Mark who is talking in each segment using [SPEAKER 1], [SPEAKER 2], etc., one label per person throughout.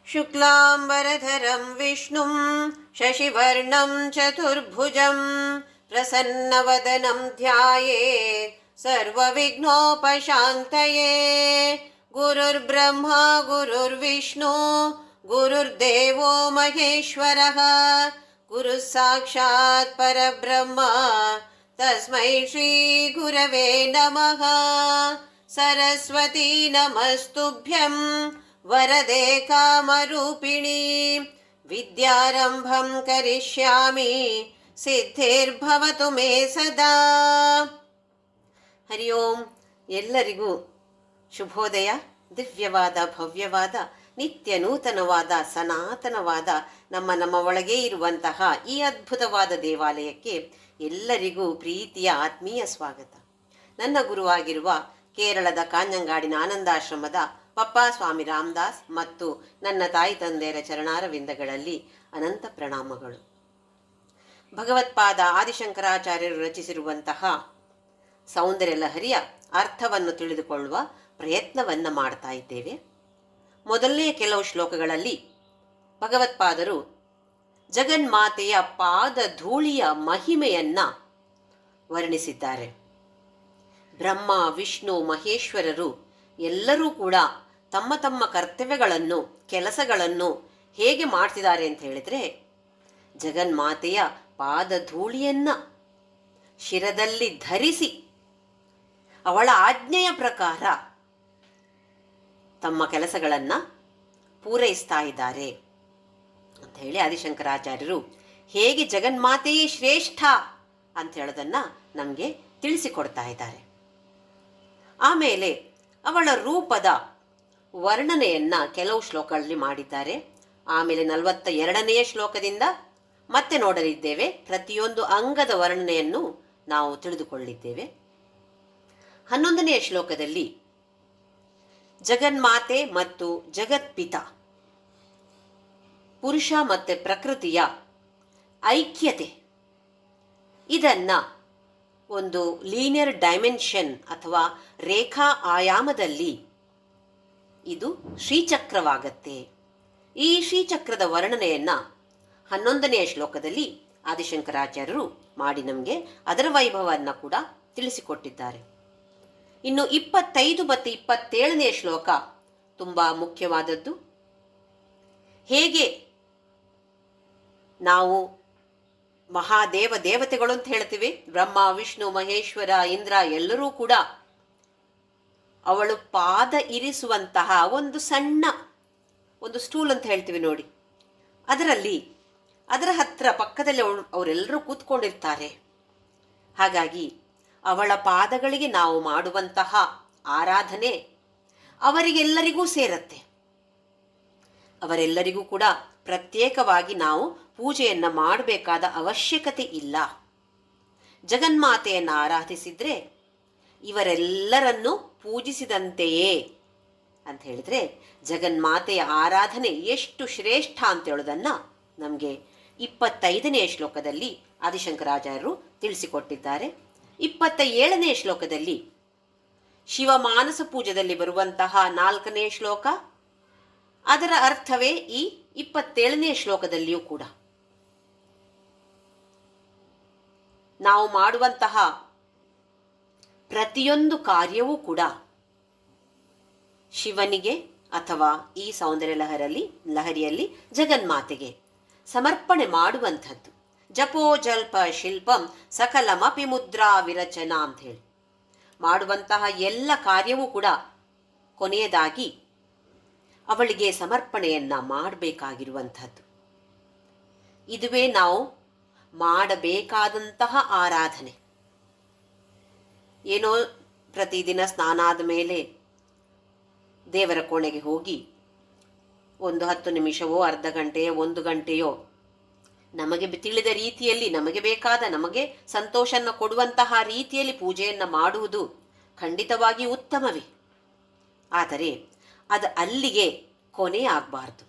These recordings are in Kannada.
[SPEAKER 1] शुक्लाम्बरधरं विष्णुं शशिवर्णं चतुर्भुजं प्रसन्नवदनं ध्यायेत् सर्वविघ्नोपशान्तये। गुरुर्ब्रह्मा गुरुर्विष्णु गुरुर्देवो महेश्वरः गुरुः साक्षात् परब्रह्म तस्मै श्रीगुरवे नमः। सरस्वती नमस्तुभ्यं वरदे कामरूपिणी विद्यारम्भं करिष्यामि ಸಿದ್ಧಿರ್ಭವತು ಮೇ ಸದಾ. ಹರಿ ಓಂ. ಎಲ್ಲರಿಗೂ ಶುಭೋದಯ. ದಿವ್ಯವಾದ ಭವ್ಯವಾದ ನಿತ್ಯ ನೂತನವಾದ ಸನಾತನವಾದ ನಮ್ಮ ಒಳಗೆ ಇರುವಂತಹ ಈ ಅದ್ಭುತವಾದ ದೇವಾಲಯಕ್ಕೆ ಎಲ್ಲರಿಗೂ ಪ್ರೀತಿಯ ಆತ್ಮೀಯ ಸ್ವಾಗತ. ನನ್ನ ಗುರುವಾಗಿರುವ ಕೇರಳದ ಕಾಂಜಂಗಾಡಿನ ಆನಂದಾಶ್ರಮದ ಪಪ್ಪ ಸ್ವಾಮಿ ರಾಮದಾಸ್ ಮತ್ತು ನನ್ನ ತಾಯಿ ತಂದೆಯರ ಚರಣಾರವಿಂದಗಳಲ್ಲಿ ಅನಂತ ಪ್ರಣಾಮಗಳು. ಭಗವತ್ಪಾದ ಆದಿಶಂಕರಾಚಾರ್ಯರು ರಚಿಸಿರುವಂತಹ ಸೌಂದರ್ಯ ಲಹರಿಯ ಅರ್ಥವನ್ನು ತಿಳಿದುಕೊಳ್ಳುವ ಪ್ರಯತ್ನವನ್ನು ಮಾಡ್ತಾ ಇದ್ದೇವೆ. ಮೊದಲನೇ ಕೆಲವು ಶ್ಲೋಕಗಳಲ್ಲಿ ಭಗವತ್ಪಾದರು ಜಗನ್ಮಾತೆಯ ಪಾದ ಧೂಳಿಯ ಮಹಿಮೆಯನ್ನು ವರ್ಣಿಸಿದ್ದಾರೆ. ಬ್ರಹ್ಮ ವಿಷ್ಣು ಮಹೇಶ್ವರರು ಎಲ್ಲರೂ ಕೂಡ ತಮ್ಮ ತಮ್ಮ ಕರ್ತವ್ಯಗಳನ್ನು ಕೆಲಸಗಳನ್ನು ಹೇಗೆ ಮಾಡ್ತಿದ್ದಾರೆ ಅಂತ ಹೇಳಿದರೆ, ಜಗನ್ಮಾತೆಯ ಪಾದ ಧೂಳಿಯನ್ನು ಶಿರದಲ್ಲಿ ಧರಿಸಿ ಅವಳ ಆಜ್ಞೆಯ ಪ್ರಕಾರ ತಮ್ಮ ಕೆಲಸಗಳನ್ನು ಪೂರೈಸ್ತಾ ಇದ್ದಾರೆ ಅಂತ ಹೇಳಿ ಆದಿಶಂಕರಾಚಾರ್ಯರು ಹೇಗೆ ಜಗನ್ಮಾತೆಯೇ ಶ್ರೇಷ್ಠ ಅಂತ ಹೇಳೋದನ್ನು ನಮಗೆ ತಿಳಿಸಿಕೊಡ್ತಾ ಇದ್ದಾರೆ. ಆಮೇಲೆ ಅವಳ ರೂಪದ ವರ್ಣನೆಯನ್ನು ಕೆಲವು ಶ್ಲೋಕಗಳಲ್ಲಿ ಮಾಡಿದ್ದಾರೆ. ಆಮೇಲೆ 42ನೇ ಶ್ಲೋಕದಿಂದ ಮತ್ತೆ ನೋಡಲಿದ್ದೇವೆ. ಪ್ರತಿಯೊಂದು ಅಂಗದ ವರ್ಣನೆಯನ್ನು ನಾವು ತಿಳಿದುಕೊಳ್ಳಿದ್ದೇವೆ. 11ನೇ ಶ್ಲೋಕದಲ್ಲಿ ಜಗನ್ಮಾತೆ ಮತ್ತು ಜಗತ್ಪಿತ ಪುರುಷ ಮತ್ತು ಪ್ರಕೃತಿಯ ಐಕ್ಯತೆ, ಇದನ್ನು ಒಂದು ಲೀನಿಯರ್ ಡೈಮೆನ್ಷನ್ ಅಥವಾ ರೇಖಾ ಆಯಾಮದಲ್ಲಿ ಇದು ಶ್ರೀಚಕ್ರವಾಗತ್ತೆ. ಈ ಶ್ರೀಚಕ್ರದ ವರ್ಣನೆಯನ್ನು 11ನೇ ಶ್ಲೋಕದಲ್ಲಿ ಆದಿಶಂಕರಾಚಾರ್ಯರು ಮಾಡಿ ನಮಗೆ ಅದರ ವೈಭವವನ್ನು ಕೂಡ ತಿಳಿಸಿಕೊಟ್ಟಿದ್ದಾರೆ. ಇನ್ನು 25 ಮತ್ತು 27ನೇ ಶ್ಲೋಕ ತುಂಬ ಮುಖ್ಯವಾದದ್ದು. ಹೇಗೆ ನಾವು ದೇವತೆಗಳು ಅಂತ ಹೇಳ್ತೀವಿ, ಬ್ರಹ್ಮ ವಿಷ್ಣು ಮಹೇಶ್ವರ ಇಂದ್ರ ಎಲ್ಲರೂ ಕೂಡ ಅವಳು ಪಾದ ಇರಿಸುವಂತಹ ಒಂದು ಸಣ್ಣ ಒಂದು ಸ್ಟೂಲ್ ಅಂತ ಹೇಳ್ತೀವಿ ನೋಡಿ, ಅದರ ಹತ್ರ ಪಕ್ಕದಲ್ಲಿ ಅವರೆಲ್ಲರೂ ಕೂತ್ಕೊಂಡಿರ್ತಾರೆ. ಹಾಗಾಗಿ ಅವಳ ಪಾದಗಳಿಗೆ ನಾವು ಮಾಡುವಂತಹ ಆರಾಧನೆ ಅವರಿಗೆಲ್ಲರಿಗೂ ಸೇರತ್ತೆ. ಅವರೆಲ್ಲರಿಗೂ ಕೂಡ ಪ್ರತ್ಯೇಕವಾಗಿ ನಾವು ಪೂಜೆಯನ್ನು ಮಾಡಬೇಕಾದ ಅವಶ್ಯಕತೆ ಇಲ್ಲ. ಜಗನ್ಮಾತೆಯನ್ನು ಆರಾಧಿಸಿದರೆ ಇವರೆಲ್ಲರನ್ನೂ ಪೂಜಿಸಿದಂತೆಯೇ ಅಂತ ಹೇಳಿದರೆ, ಜಗನ್ಮಾತೆಯ ಆರಾಧನೆ ಎಷ್ಟು ಶ್ರೇಷ್ಠ ಅಂತ ಹೇಳೋದನ್ನು ನಮಗೆ 25ನೇ ಶ್ಲೋಕದಲ್ಲಿ ಆದಿಶಂಕರಾಚಾರ್ಯರು ತಿಳಿಸಿಕೊಟ್ಟಿದ್ದಾರೆ. 27ನೇ ಶ್ಲೋಕದಲ್ಲಿ ಶಿವಮಾನಸ ಪೂಜೆಯಲ್ಲಿ ಬರುವಂತಹ 4ನೇ ಶ್ಲೋಕ, ಅದರ ಅರ್ಥವೇ ಈ 27ನೇ ಶ್ಲೋಕದಲ್ಲಿಯೂ ಕೂಡ. ನಾವು ಮಾಡುವಂತಹ ಪ್ರತಿಯೊಂದು ಕಾರ್ಯವೂ ಕೂಡ ಶಿವನಿಗೆ ಅಥವಾ ಈ ಸೌಂದರ್ಯ ಲಹರಿಯಲ್ಲಿ ಜಗನ್ಮಾತೆಗೆ ಸಮರ್ಪಣೆ ಮಾಡುವಂಥದ್ದು. ಜಪೋ ಜಲ್ಪ ಶಿಲ್ಪಂ ಸಕಲಮಪಿ ಮುದ್ರಾ ವಿರಚನ ಅಂತ ಹೇಳಿ ಮಾಡುವಂತಹ ಎಲ್ಲ ಕಾರ್ಯವೂ ಕೂಡ ಕೊನೆಯದಾಗಿ ಅವಳಿಗೆ ಸಮರ್ಪಣೆಯನ್ನು ಮಾಡಬೇಕಾಗಿರುವಂಥದ್ದು. ಇದುವೇ ನಾವು ಮಾಡಬೇಕಾದಂತಹ ಆರಾಧನೆ. ಏನೋ ಪ್ರತಿದಿನ ಸ್ನಾನ ಆದ ಮೇಲೆ ದೇವರ ಕೋಣೆಗೆ ಹೋಗಿ ಒಂದು 10 ನಿಮಿಷವೋ ಅರ್ಧ ಗಂಟೆಯೋ 1 ಗಂಟೆಯೋ ನಮಗೆ ತಿಳಿದ ರೀತಿಯಲ್ಲಿ ನಮಗೆ ಬೇಕಾದ ನಮಗೆ ಸಂತೋಷವನ್ನು ಕೊಡುವಂತಹ ರೀತಿಯಲ್ಲಿ ಪೂಜೆಯನ್ನು ಮಾಡುವುದು ಖಂಡಿತವಾಗಿ ಉತ್ತಮವೇ. ಆದರೆ ಅದು ಅಲ್ಲಿಗೆ ಕೊನೆ ಆಗಬಾರ್ದು.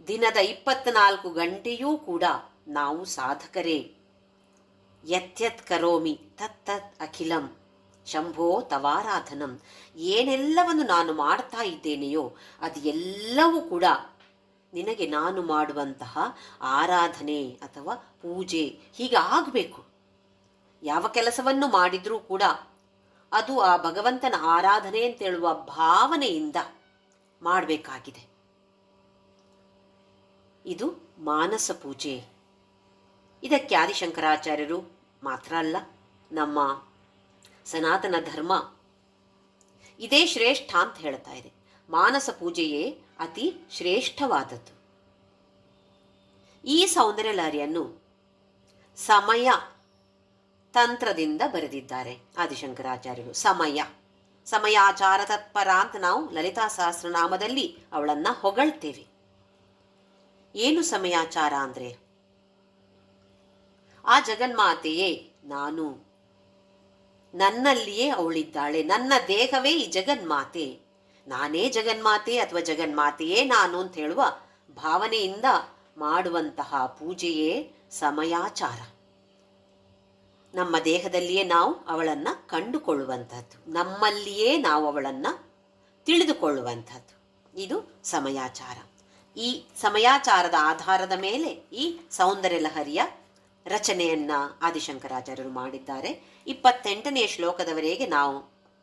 [SPEAKER 1] ದಿನದ 24 ಗಂಟೆಯೂ ಕೂಡ ನಾವು ಸಾಧಕರೇ. ಯತ್ಯತ್ ಕರೋಮಿ ತತ್ತತ್ ಅಖಿಲಂ ಶಂಭೋ ತವಾರಾಧನಂ. ಏನೆಲ್ಲವನ್ನು ನಾನು ಮಾಡ್ತಾ ಇದ್ದೇನೆಯೋ ಅದು ಎಲ್ಲವೂ ಕೂಡ ನಿನಗೆ ನಾನು ಮಾಡುವಂತಹ ಆರಾಧನೆ ಅಥವಾ ಪೂಜೆ ಹೀಗಾಗಬೇಕು. ಯಾವ ಕೆಲಸವನ್ನು ಮಾಡಿದರೂ ಕೂಡ ಅದು ಆ ಭಗವಂತನ ಆರಾಧನೆ ಅಂತೇಳುವ ಭಾವನೆಯಿಂದ ಮಾಡಬೇಕಾಗಿದೆ. ಇದು ಮಾನಸ ಪೂಜೆ. ಇದಕ್ಕೆ ಆದಿಶಂಕರಾಚಾರ್ಯರು ಮಾತ್ರ ಅಲ್ಲ, ನಮ್ಮ ಸನಾತನ ಧರ್ಮ ಇದೇ ಶ್ರೇಷ್ಠ ಅಂತ ಹೇಳ್ತಾ ಇದೆ. ಮಾನಸ ಪೂಜೆಯೇ ಅತಿ ಶ್ರೇಷ್ಠವಾದದ್ದು. ಈ ಸೌಂದರ್ಯ ಲಹರಿಯನ್ನು ಸಮಯ ತಂತ್ರದಿಂದ ಬರೆದಿದ್ದಾರೆ ಆದಿಶಂಕರಾಚಾರ್ಯರು. ಸಮಯಾಚಾರ ತತ್ಪರ ಅಂತ ನಾವು ಲಲಿತಾ ಸಹಸ್ರನಾಮದಲ್ಲಿ ಅವಳನ್ನು ಹೊಗಳ್ತೇವೆ. ಏನು ಸಮಯಾಚಾರ ಅಂದರೆ, ಆ ಜಗನ್ಮಾತೆಯೇ ನಾನು, ನನ್ನಲ್ಲಿಯೇ ಅವಳಿದ್ದಾಳೆ, ನನ್ನ ದೇಹವೇ ಈ ಜಗನ್ಮಾತೆ, ನಾನೇ ಜಗನ್ಮಾತೆ ಅಥವಾ ಜಗನ್ಮಾತೆಯೇ ನಾನು ಅಂತ ಹೇಳುವ ಭಾವನೆಯಿಂದ ಮಾಡುವಂತಹ ಪೂಜೆಯೇ ಸಮಯಾಚಾರ. ನಮ್ಮ ದೇಹದಲ್ಲಿಯೇ ನಾವು ಅವಳನ್ನು ಕಂಡುಕೊಳ್ಳುವಂಥದ್ದು, ನಮ್ಮಲ್ಲಿಯೇ ನಾವು ಅವಳನ್ನು ತಿಳಿದುಕೊಳ್ಳುವಂಥದ್ದು. ಇದು ಸಮಯಾಚಾರ. ಈ ಸಮಯಾಚಾರದ ಆಧಾರದ ಮೇಲೆ ಈ ಸೌಂದರ್ಯ ಲಹರಿಯ ರಚನೆಯನ್ನು ಆದಿಶಂಕರಾಚಾರ್ಯರು ಮಾಡಿದ್ದಾರೆ. 28ನೇ ಶ್ಲೋಕದವರೆಗೆ ನಾವು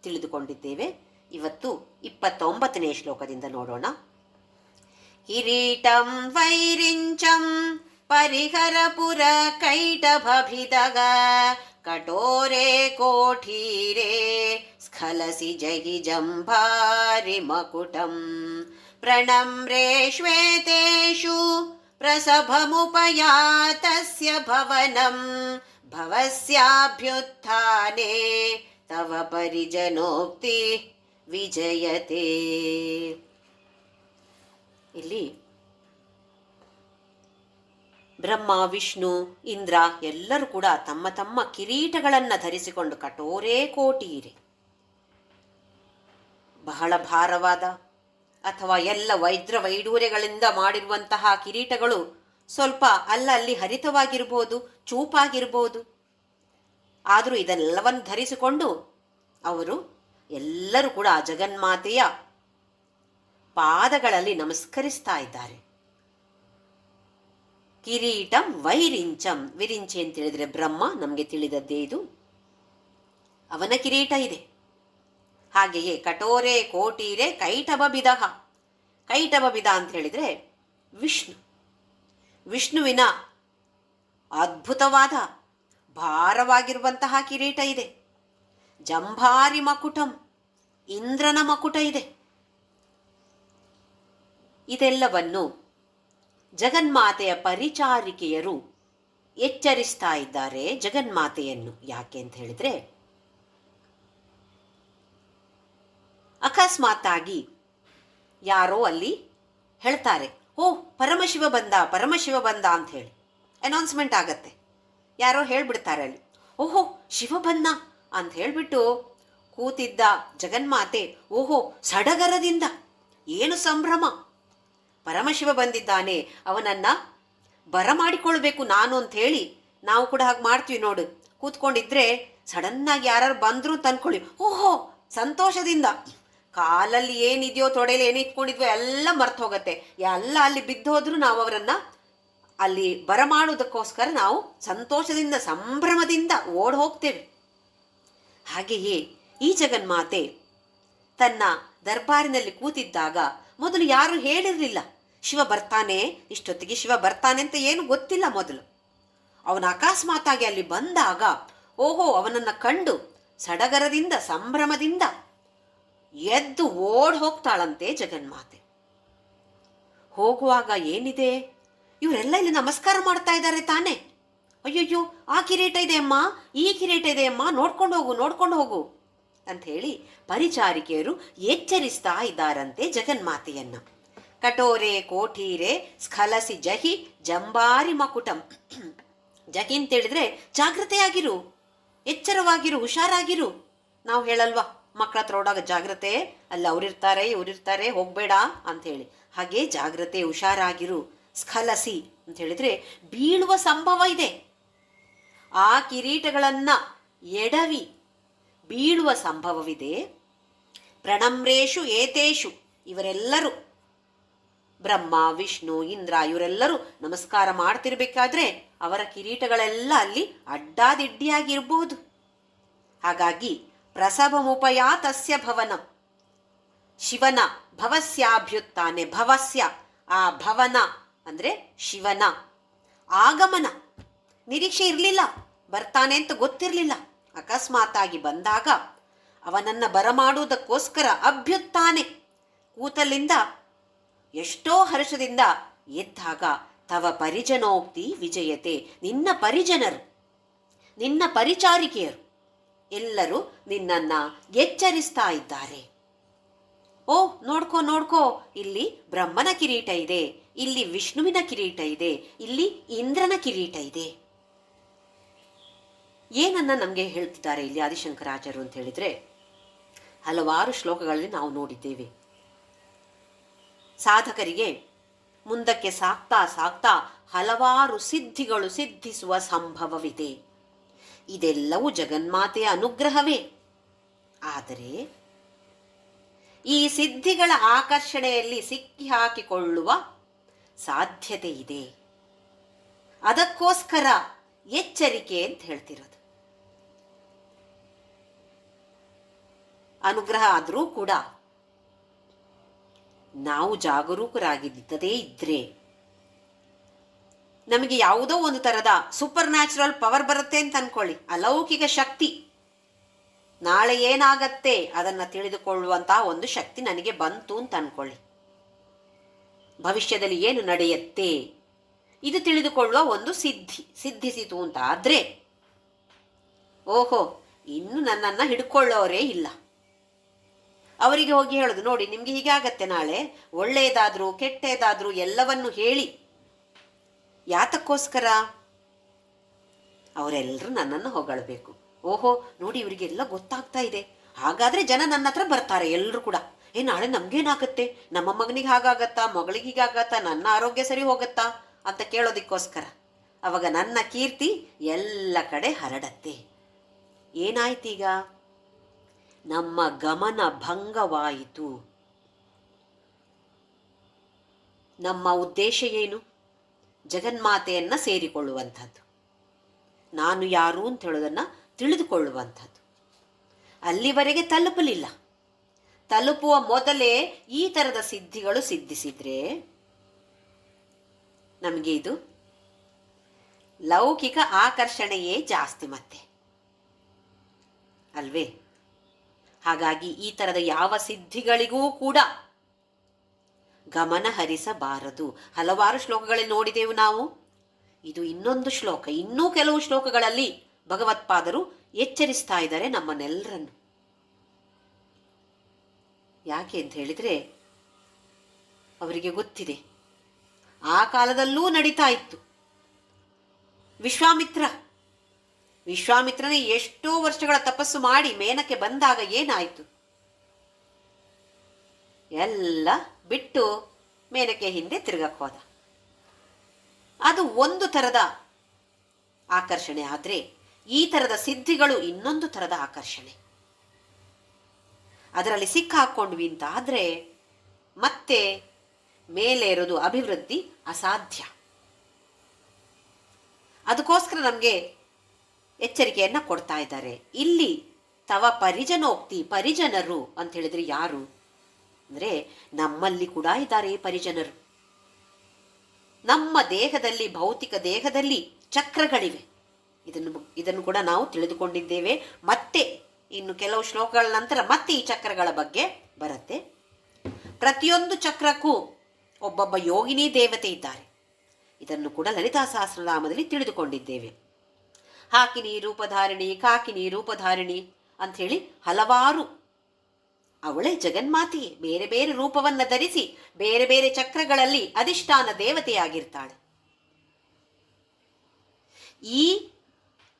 [SPEAKER 1] ತಿಳಿದುಕೊಂಡಿದ್ದೇವೆ. ಇವತ್ತು 29ನೇ ಶ್ಲೋಕದಿಂದ ನೋಡೋಣ. ಕಿರೀಟಂ ವೈರಿಂಚಂ ಪರಿಹರಪುರ ಕೈಟಭಿದಗ ಕಟೋರೆ ಕೋಠೀರೆ ಸ್ಖಲಸಿ ಜಗಿ ಜಂಭಾರಿ ಮಕುಟಂ ಪ್ರಣಮ್ರೆ ಶ್ವೇತೇಷು ಪ್ರಸಭಮುಪಯಾತಸ್ಯ ಭವನಂ ಭವಸ್ಯಾಭ್ಯುತ್ಥಾನೆ ತವ ಪರಿಜನೋಕ್ತಿ ವಿಜಯತೆ. ಇಲ್ಲಿ ಬ್ರಹ್ಮ, ವಿಷ್ಣು, ಇಂದ್ರ ಎಲ್ಲರೂ ಕೂಡ ತಮ್ಮ ತಮ್ಮ ಕಿರೀಟಗಳನ್ನು ಧರಿಸಿಕೊಂಡು ಕಟೋರೆ ಕೋಟೀರೆ, ಬಹಳ ಭಾರವಾದ ಅಥವಾ ಎಲ್ಲ ವೈಡೂರ್ಯಗಳಿಂದ ಮಾಡಿರುವಂತಹ ಕಿರೀಟಗಳು ಸ್ವಲ್ಪ ಅಲ್ಲಲ್ಲಿ ಹರಿತವಾಗಿರ್ಬೋದು, ಚೂಪಾಗಿರ್ಬೋದು. ಆದರೂ ಇದನ್ನೆಲ್ಲವನ್ನು ಧರಿಸಿಕೊಂಡು ಅವರು ಎಲ್ಲರೂ ಕೂಡ ಆ ಜಗನ್ಮಾತೆಯ ಪಾದಗಳಲ್ಲಿ ನಮಸ್ಕರಿಸ್ತಾ ಇದ್ದಾರೆ. ಕಿರೀಟಂ ವೈರಿಂಚಂ, ವಿರಿಂಚಿ ಅಂತ ಹೇಳಿದರೆ ಬ್ರಹ್ಮ, ನಮಗೆ ತಿಳಿದದ್ದೇ ಇದು, ಅವನ ಕಿರೀಟ ಇದೆ. ಹಾಗೆಯೇ ಕಟೋರೆ ಕೋಟೀರೆ ಕೈಟಭಿದ, ಕೈಟಭಿದ ಅಂತ ಹೇಳಿದರೆ ವಿಷ್ಣುವಿನ ಅದ್ಭುತವಾದ ಭಾರವಾಗಿರುವಂತಹ ಕಿರೀಟ ಇದೆ. ಜಂಭಾರಿ ಮಕುಟಂ, ಇಂದ್ರನ ಮಕುಟ ಇದೆ. ಇದೆಲ್ಲವನ್ನು ಜಗನ್ಮಾತೆಯ ಪರಿಚಾರಿಕೆಯರು ಎಚ್ಚರಿಸ್ತಾ ಇದ್ದಾರೆ ಜಗನ್ಮಾತೆಯನ್ನು. ಯಾಕೆ ಅಂತ ಹೇಳಿದ್ರೆ, ಅಕಸ್ಮಾತ್ತಾಗಿ ಯಾರೋ ಅಲ್ಲಿ ಹೇಳ್ತಾರೆ, ಓ ಪರಮಶಿವ ಬಂದ ಅಂತ ಹೇಳಿ ಅನೌನ್ಸ್ಮೆಂಟ್ ಆಗತ್ತೆ. ಯಾರೋ ಹೇಳ್ಬಿಡ್ತಾರೆ ಅಲ್ಲಿ, ಓಹೋ ಶಿವ ಬಂದ ಅಂತ ಹೇಳಿಬಿಟ್ಟು ಕೂತಿದ್ದ ಜಗನ್ಮಾತೆ ಓಹೋ ಸಡಗರದಿಂದ ಏನು ಸಂಭ್ರಮ, ಪರಮಶಿವ ಬಂದಿದ್ದಾನೆ, ಅವನನ್ನು ಬರಮಾಡಿಕೊಳ್ಬೇಕು ನಾನು ಅಂತ ಹೇಳಿ ನಾವು ಕೂಡ ಹಾಗೆ ಮಾಡ್ತೀವಿ ನೋಡು. ಕೂತ್ಕೊಂಡಿದ್ರೆ ಸಡನ್ನಾಗಿ ಯಾರು ಬಂದರು ತಂದ್ಕೊಳ್ಳಿ, ಓಹೋ ಸಂತೋಷದಿಂದ ಕಾಲಲ್ಲಿ ಏನಿದೆಯೋ ತೊಡೆಯಲ್ಲಿ ಏನು ಇಟ್ಕೊಂಡಿದ್ವೋ ಎಲ್ಲ ಮರ್ತು ಹೋಗುತ್ತೆ. ಎಲ್ಲ ಅಲ್ಲಿ ಬಿದ್ದೋದ್ರೂ ನಾವು ಅವರನ್ನು ಅಲ್ಲಿ ಬರಮಾಡುವುದಕ್ಕೋಸ್ಕರ ನಾವು ಸಂತೋಷದಿಂದ ಸಂಭ್ರಮದಿಂದ ಓಡಿ ಹೋಗ್ತೇವೆ. ಹಾಗೆಯೇ ಈ ಜಗನ್ಮಾತೆ ತನ್ನ ದರ್ಬಾರಿನಲ್ಲಿ ಕೂತಿದ್ದಾಗ ಮೊದಲು ಯಾರು ಹೇಳಿರಲಿಲ್ಲ ಶಿವ ಬರ್ತಾನೆ, ಇಷ್ಟೊತ್ತಿಗೆ ಶಿವ ಬರ್ತಾನೆ ಅಂತ ಏನು ಗೊತ್ತಿಲ್ಲ. ಮೊದಲು ಅವನ ಅಕಸ್ಮಾತಾಗಿ ಅಲ್ಲಿ ಬಂದಾಗ ಓಹೋ ಅವನನ್ನು ಕಂಡು ಸಡಗರದಿಂದ ಸಂಭ್ರಮದಿಂದ ಎದ್ದು ಓಡ್ ಹೋಗ್ತಾಳಂತೆ ಜಗನ್ಮಾತೆ. ಹೋಗುವಾಗ ಏನಿದೆ, ಇವರೆಲ್ಲ ಇಲ್ಲಿ ನಮಸ್ಕಾರ ಮಾಡ್ತಾ ಇದ್ದಾರೆ ತಾನೆ, ಅಯ್ಯಯ್ಯೋ ಆ ಕಿರೀಟ ಇದೆ ಅಮ್ಮ, ಈ ಕಿರೀಟ ಇದೆ ಅಮ್ಮ, ನೋಡ್ಕೊಂಡು ಹೋಗು ಅಂತ ಹೇಳಿ ಪರಿಚಾರಿಕೆಯರು ಎಚ್ಚರಿಸ್ತಾ ಇದ್ದಾರಂತೆ ಜಗನ್ಮಾತೆಯನ್ನು. ಕಟೋರೆ ಕೋಠೀರೆ ಸ್ಖಲಸಿ ಜಹಿ ಜಂಬಾರಿ ಮಕುಟಂ. ಜಹಿ ಅಂತೇಳಿದ್ರೆ ಜಾಗೃತೆಯಾಗಿರು, ಎಚ್ಚರವಾಗಿರು, ಹುಷಾರಾಗಿರು. ನಾವು ಹೇಳಲ್ವಾ ಮಕ್ಕಳ ಹತ್ರ ಓಡಾಗ, ಜಾಗ್ರತೆ, ಅಲ್ಲಿ ಅವರಿರ್ತಾರೆ ಇವರಿರ್ತಾರೆ ಹೋಗಬೇಡ ಅಂಥೇಳಿ. ಹಾಗೆ ಜಾಗ್ರತೆ, ಹುಷಾರಾಗಿರು. ಸ್ಖಲಸಿ ಅಂತ ಹೇಳಿದರೆ ಬೀಳುವ ಸಂಭವ ಇದೆ. ಆ ಕಿರೀಟಗಳನ್ನು ಎಡವಿ ಬೀಳುವ ಸಂಭವವಿದೆ. ಪ್ರಣಮ್ರೇಷು ಏತೇಷು, ಇವರೆಲ್ಲರೂ ಬ್ರಹ್ಮ ವಿಷ್ಣು ಇಂದ್ರ ಇವರೆಲ್ಲರೂ ನಮಸ್ಕಾರ ಮಾಡ್ತಿರ್ಬೇಕಾದ್ರೆ ಅವರ ಕಿರೀಟಗಳೆಲ್ಲ ಅಲ್ಲಿ ಅಡ್ಡಾದಿಡ್ಡಿಯಾಗಿರ್ಬೋದು. ಹಾಗಾಗಿ ಪ್ರಸಭಮುಪಯಾ ತಸ್ಯ ಭವನಂ, ಶಿವನ ಭವಸ್ಯಾಭ್ಯುತ್ತಾನೆ, ಭವಸ್ಯ ಆ ಭವನ ಅಂದರೆ ಶಿವನ ಆಗಮನ ನಿರೀಕ್ಷೆ ಇರಲಿಲ್ಲ, ಬರ್ತಾನೆ ಅಂತ ಗೊತ್ತಿರಲಿಲ್ಲ. ಅಕಸ್ಮಾತಾಗಿ ಬಂದಾಗ ಅವನನ್ನು ಬರಮಾಡುವುದಕ್ಕೋಸ್ಕರ ಅಭ್ಯುತ್ತಾನೆ, ಕೂತಲಿಂದ ಎಷ್ಟೋ ಹರ್ಷದಿಂದ ಎದ್ದಾಗ ತವ ಪರಿಜನೋಕ್ತಿ ವಿಜಯತೆ, ನಿನ್ನ ಪರಿಜನರು ನಿನ್ನ ಪರಿಚಾರಿಕೆಯರು ಎಲ್ಲರೂ ನಿನ್ನನ್ನು ಎಚ್ಚರಿಸ್ತಾ ಇದ್ದಾರೆ. ಓ ನೋಡ್ಕೋ ನೋಡ್ಕೋ, ಇಲ್ಲಿ ಬ್ರಹ್ಮನ ಕಿರೀಟ ಇದೆ, ಇಲ್ಲಿ ವಿಷ್ಣುವಿನ ಕಿರೀಟ ಇದೆ, ಇಲ್ಲಿ ಇಂದ್ರನ ಕಿರೀಟ ಇದೆ. ಏನನ್ನ ನಮಗೆ ಹೇಳ್ತಿದ್ದಾರೆ ಇಲ್ಲಿ ಆದಿಶಂಕರಾಚಾರ್ಯರು ಅಂತ ಹೇಳಿದ್ರೆ, ಹಲವಾರು ಶ್ಲೋಕಗಳಲ್ಲಿ ನಾವು ನೋಡಿದ್ದೇವೆ. ಸಾಧಕರಿಗೆ ಮುಂದಕ್ಕೆ ಸಾಕ್ತಾ ಸಾಕ್ತಾ ಹಲವಾರು ಸಿದ್ಧಿಗಳು ಸಿದ್ಧಿಸುವ ಸಂಭವವಿದೆ. ಇದೆಲ್ಲವೂ ಜಗನ್ಮಾತೆಯ ಅನುಗ್ರಹವೇ. ಆದರೆ ಈ ಸಿದ್ಧಿಗಳ ಆಕರ್ಷಣೆಯಲ್ಲಿ ಸಿಕ್ಕಿ ಹಾಕಿಕೊಳ್ಳುವ ಸಾಧ್ಯತೆ ಇದೆ. ಅದಕ್ಕೋಸ್ಕರ ಎಚ್ಚರಿಕೆ ಅಂತ ಹೇಳ್ತಿರೋದು. ಅನುಗ್ರಹ ಆದರೂ ಕೂಡ ನಾವು ಜಾಗರೂಕರಾಗಿದ್ದದೇ ಇದ್ರೆ ನಮಗೆ ಯಾವುದೋ ಒಂದು ಥರದ ಸೂಪರ್ ನ್ಯಾಚುರಲ್ ಪವರ್ ಬರುತ್ತೆ ಅಂತ ಅನ್ಕೊಳ್ಳಿ, ಅಲೌಕಿಕ ಶಕ್ತಿ. ನಾಳೆ ಏನಾಗತ್ತೆ ಅದನ್ನು ತಿಳಿದುಕೊಳ್ಳುವಂತಹ ಒಂದು ಶಕ್ತಿ ನನಗೆ ಬಂತು ಅಂತ ಅನ್ಕೊಳ್ಳಿ. ಭವಿಷ್ಯದಲ್ಲಿ ಏನು ನಡೆಯುತ್ತೆ ಇದು ತಿಳಿದುಕೊಳ್ಳುವ ಒಂದು ಸಿದ್ಧಿಸಿತು ಅಂತ ಆದರೆ, ಓಹೋ ಇನ್ನು ನನ್ನನ್ನು ಹಿಡ್ಕೊಳ್ಳೋರೇ ಇಲ್ಲ. ಅವರಿಗೆ ಹೋಗಿ ಹೇಳೋದು, ನೋಡಿ ನಿಮಗೆ ಹೀಗಾಗತ್ತೆ ನಾಳೆ, ಒಳ್ಳೆಯದಾದರೂ ಕೆಟ್ಟದಾದರೂ ಎಲ್ಲವನ್ನು ಹೇಳಿ. ಯಾತಕ್ಕೋಸ್ಕರ? ಅವರೆಲ್ಲರೂ ನನ್ನನ್ನು ಹೊಗಳಬೇಕು. ಓಹೋ ನೋಡಿ ಇವರಿಗೆಲ್ಲ ಗೊತ್ತಾಗ್ತಾ ಇದೆ, ಹಾಗಾದರೆ ಜನ ನನ್ನ ಹತ್ರ ಬರ್ತಾರೆ ಎಲ್ಲರೂ ಕೂಡ. ನಾಳೆ ನಮಗೇನಾಗತ್ತೆ, ನಮ್ಮ ಮಗನಿಗೆ ಹಾಗಾಗತ್ತಾ, ಮಗಳಿಗೆ ಹೀಗಾಗತ್ತಾ, ನನ್ನ ಆರೋಗ್ಯ ಸರಿ ಹೋಗತ್ತಾ ಅಂತ ಕೇಳೋದಕ್ಕೋಸ್ಕರ. ಅವಾಗ ನನ್ನ ಕೀರ್ತಿ ಎಲ್ಲ ಕಡೆ ಹರಡತ್ತೆ. ಏನಾಯ್ತೀಗ? ನಮ್ಮ ಗಮನ ಭಂಗವಾಯಿತು. ನಮ್ಮ ಉದ್ದೇಶ ಏನು? ಜಗನ್ಮಾತೆಯನ್ನು ಸೇರಿಕೊಳ್ಳುವಂಥದ್ದು, ನಾನು ಯಾರು ಅಂತ ಹೇಳೋದನ್ನು ತಿಳಿದುಕೊಳ್ಳುವಂಥದ್ದು. ಅಲ್ಲಿವರೆಗೆ ತಲುಪಲಿಲ್ಲ. ತಲುಪುವ ಮೊದಲೇ ಈ ಥರದ ಸಿದ್ಧಿಗಳು ಸಿದ್ಧಿಸಿದ್ರೆ ನಮಗೆ ಇದು ಲೌಕಿಕ ಆಕರ್ಷಣೆಯೇ ಜಾಸ್ತಿ ಮತ್ತೆ ಅಲ್ವೇ? ಹಾಗಾಗಿ ಈ ಥರದ ಯಾವ ಸಿದ್ಧಿಗಳಿಗೂ ಕೂಡ ಗಮನ ಹರಿಸಬಾರದು. ಹಲವಾರು ಶ್ಲೋಕಗಳಲ್ಲಿ ನೋಡಿದೆವು ನಾವು. ಇದು ಇನ್ನೊಂದು ಶ್ಲೋಕ. ಇನ್ನೂ ಕೆಲವು ಶ್ಲೋಕಗಳಲ್ಲಿ ಭಗವತ್ಪಾದರು ಎಚ್ಚರಿಸ್ತಾ ಇದ್ದಾರೆ ನಮ್ಮನ್ನೆಲ್ಲರನ್ನು. ಯಾಕೆ ಅಂತ ಹೇಳಿದರೆ ಅವರಿಗೆ ಗೊತ್ತಿದೆ, ಆ ಕಾಲದಲ್ಲೂ ನಡೀತಾ ಇತ್ತು. ವಿಶ್ವಾಮಿತ್ರನೇ ಎಷ್ಟೋ ವರ್ಷಗಳ ತಪಸ್ಸು ಮಾಡಿ ಮೇನಕ್ಕೆ ಬಂದಾಗ ಏನಾಯಿತು? ಎಲ್ಲ ಬಿಟ್ಟು ಮೇನಕ್ಕೆ ಹಿಂದೆ ತಿರುಗಕ್ಕೆ ಹೋದ. ಅದು ಒಂದು ಥರದ ಆಕರ್ಷಣೆ. ಆದರೆ ಈ ಥರದ ಸಿದ್ಧಿಗಳು ಇನ್ನೊಂದು ಥರದ ಆಕರ್ಷಣೆ. ಅದರಲ್ಲಿ ಸಿಕ್ಕಾಕೊಂಡ್ವಿ ಅಂತ ಆದರೆ ಮತ್ತೆ ಮೇಲೇರೋದು ಅಭಿವೃದ್ಧಿ ಅಸಾಧ್ಯ. ಅದಕ್ಕೋಸ್ಕರ ನಮಗೆ ಎಚ್ಚರಿಕೆಯನ್ನು ಕೊಡ್ತಾ ಇದ್ದಾರೆ. ಇಲ್ಲಿ ತವ ಪರಿಜನೋಕ್ತಿ, ಪರಿಜನರು ಅಂತ ಹೇಳಿದ್ರೆ ಯಾರು ಅಂದರೆ ನಮ್ಮಲ್ಲಿ ಕೂಡ ಇದ್ದಾರೆ ಪರಿಜನರು. ನಮ್ಮ ದೇಹದಲ್ಲಿ, ಭೌತಿಕ ದೇಹದಲ್ಲಿ ಚಕ್ರಗಳಿವೆ. ಇದನ್ನು ಕೂಡ ನಾವು ತಿಳಿದುಕೊಂಡಿದ್ದೇವೆ. ಮತ್ತೆ ಇನ್ನು ಕೆಲವು ಶ್ಲೋಕಗಳ ನಂತರ ಮತ್ತೆ ಈ ಚಕ್ರಗಳ ಬಗ್ಗೆ ಬರುತ್ತೆ. ಪ್ರತಿಯೊಂದು ಚಕ್ರಕ್ಕೂ ಒಬ್ಬೊಬ್ಬ ಯೋಗಿನಿ ದೇವತೆ ಇದ್ದಾರೆ. ಇದನ್ನು ಕೂಡ ಲಲಿತಾ ಸಹಸ್ರನಾಮದಲ್ಲಿ ತಿಳಿದುಕೊಂಡಿದ್ದೇವೆ. ಹಾಕಿನಿ ರೂಪಧಾರಿಣಿ, ಕಾಕಿನಿ ರೂಪಧಾರಿಣಿ ಅಂಥೇಳಿ ಹಲವಾರು. ಅವಳೇ ಜಗನ್ಮಾತೆಯೇ ಬೇರೆ ಬೇರೆ ರೂಪವನ್ನು ಧರಿಸಿ ಬೇರೆ ಬೇರೆ ಚಕ್ರಗಳಲ್ಲಿ ಅಧಿಷ್ಠಾನ ದೇವತೆಯಾಗಿರ್ತಾಳೆ. ಈ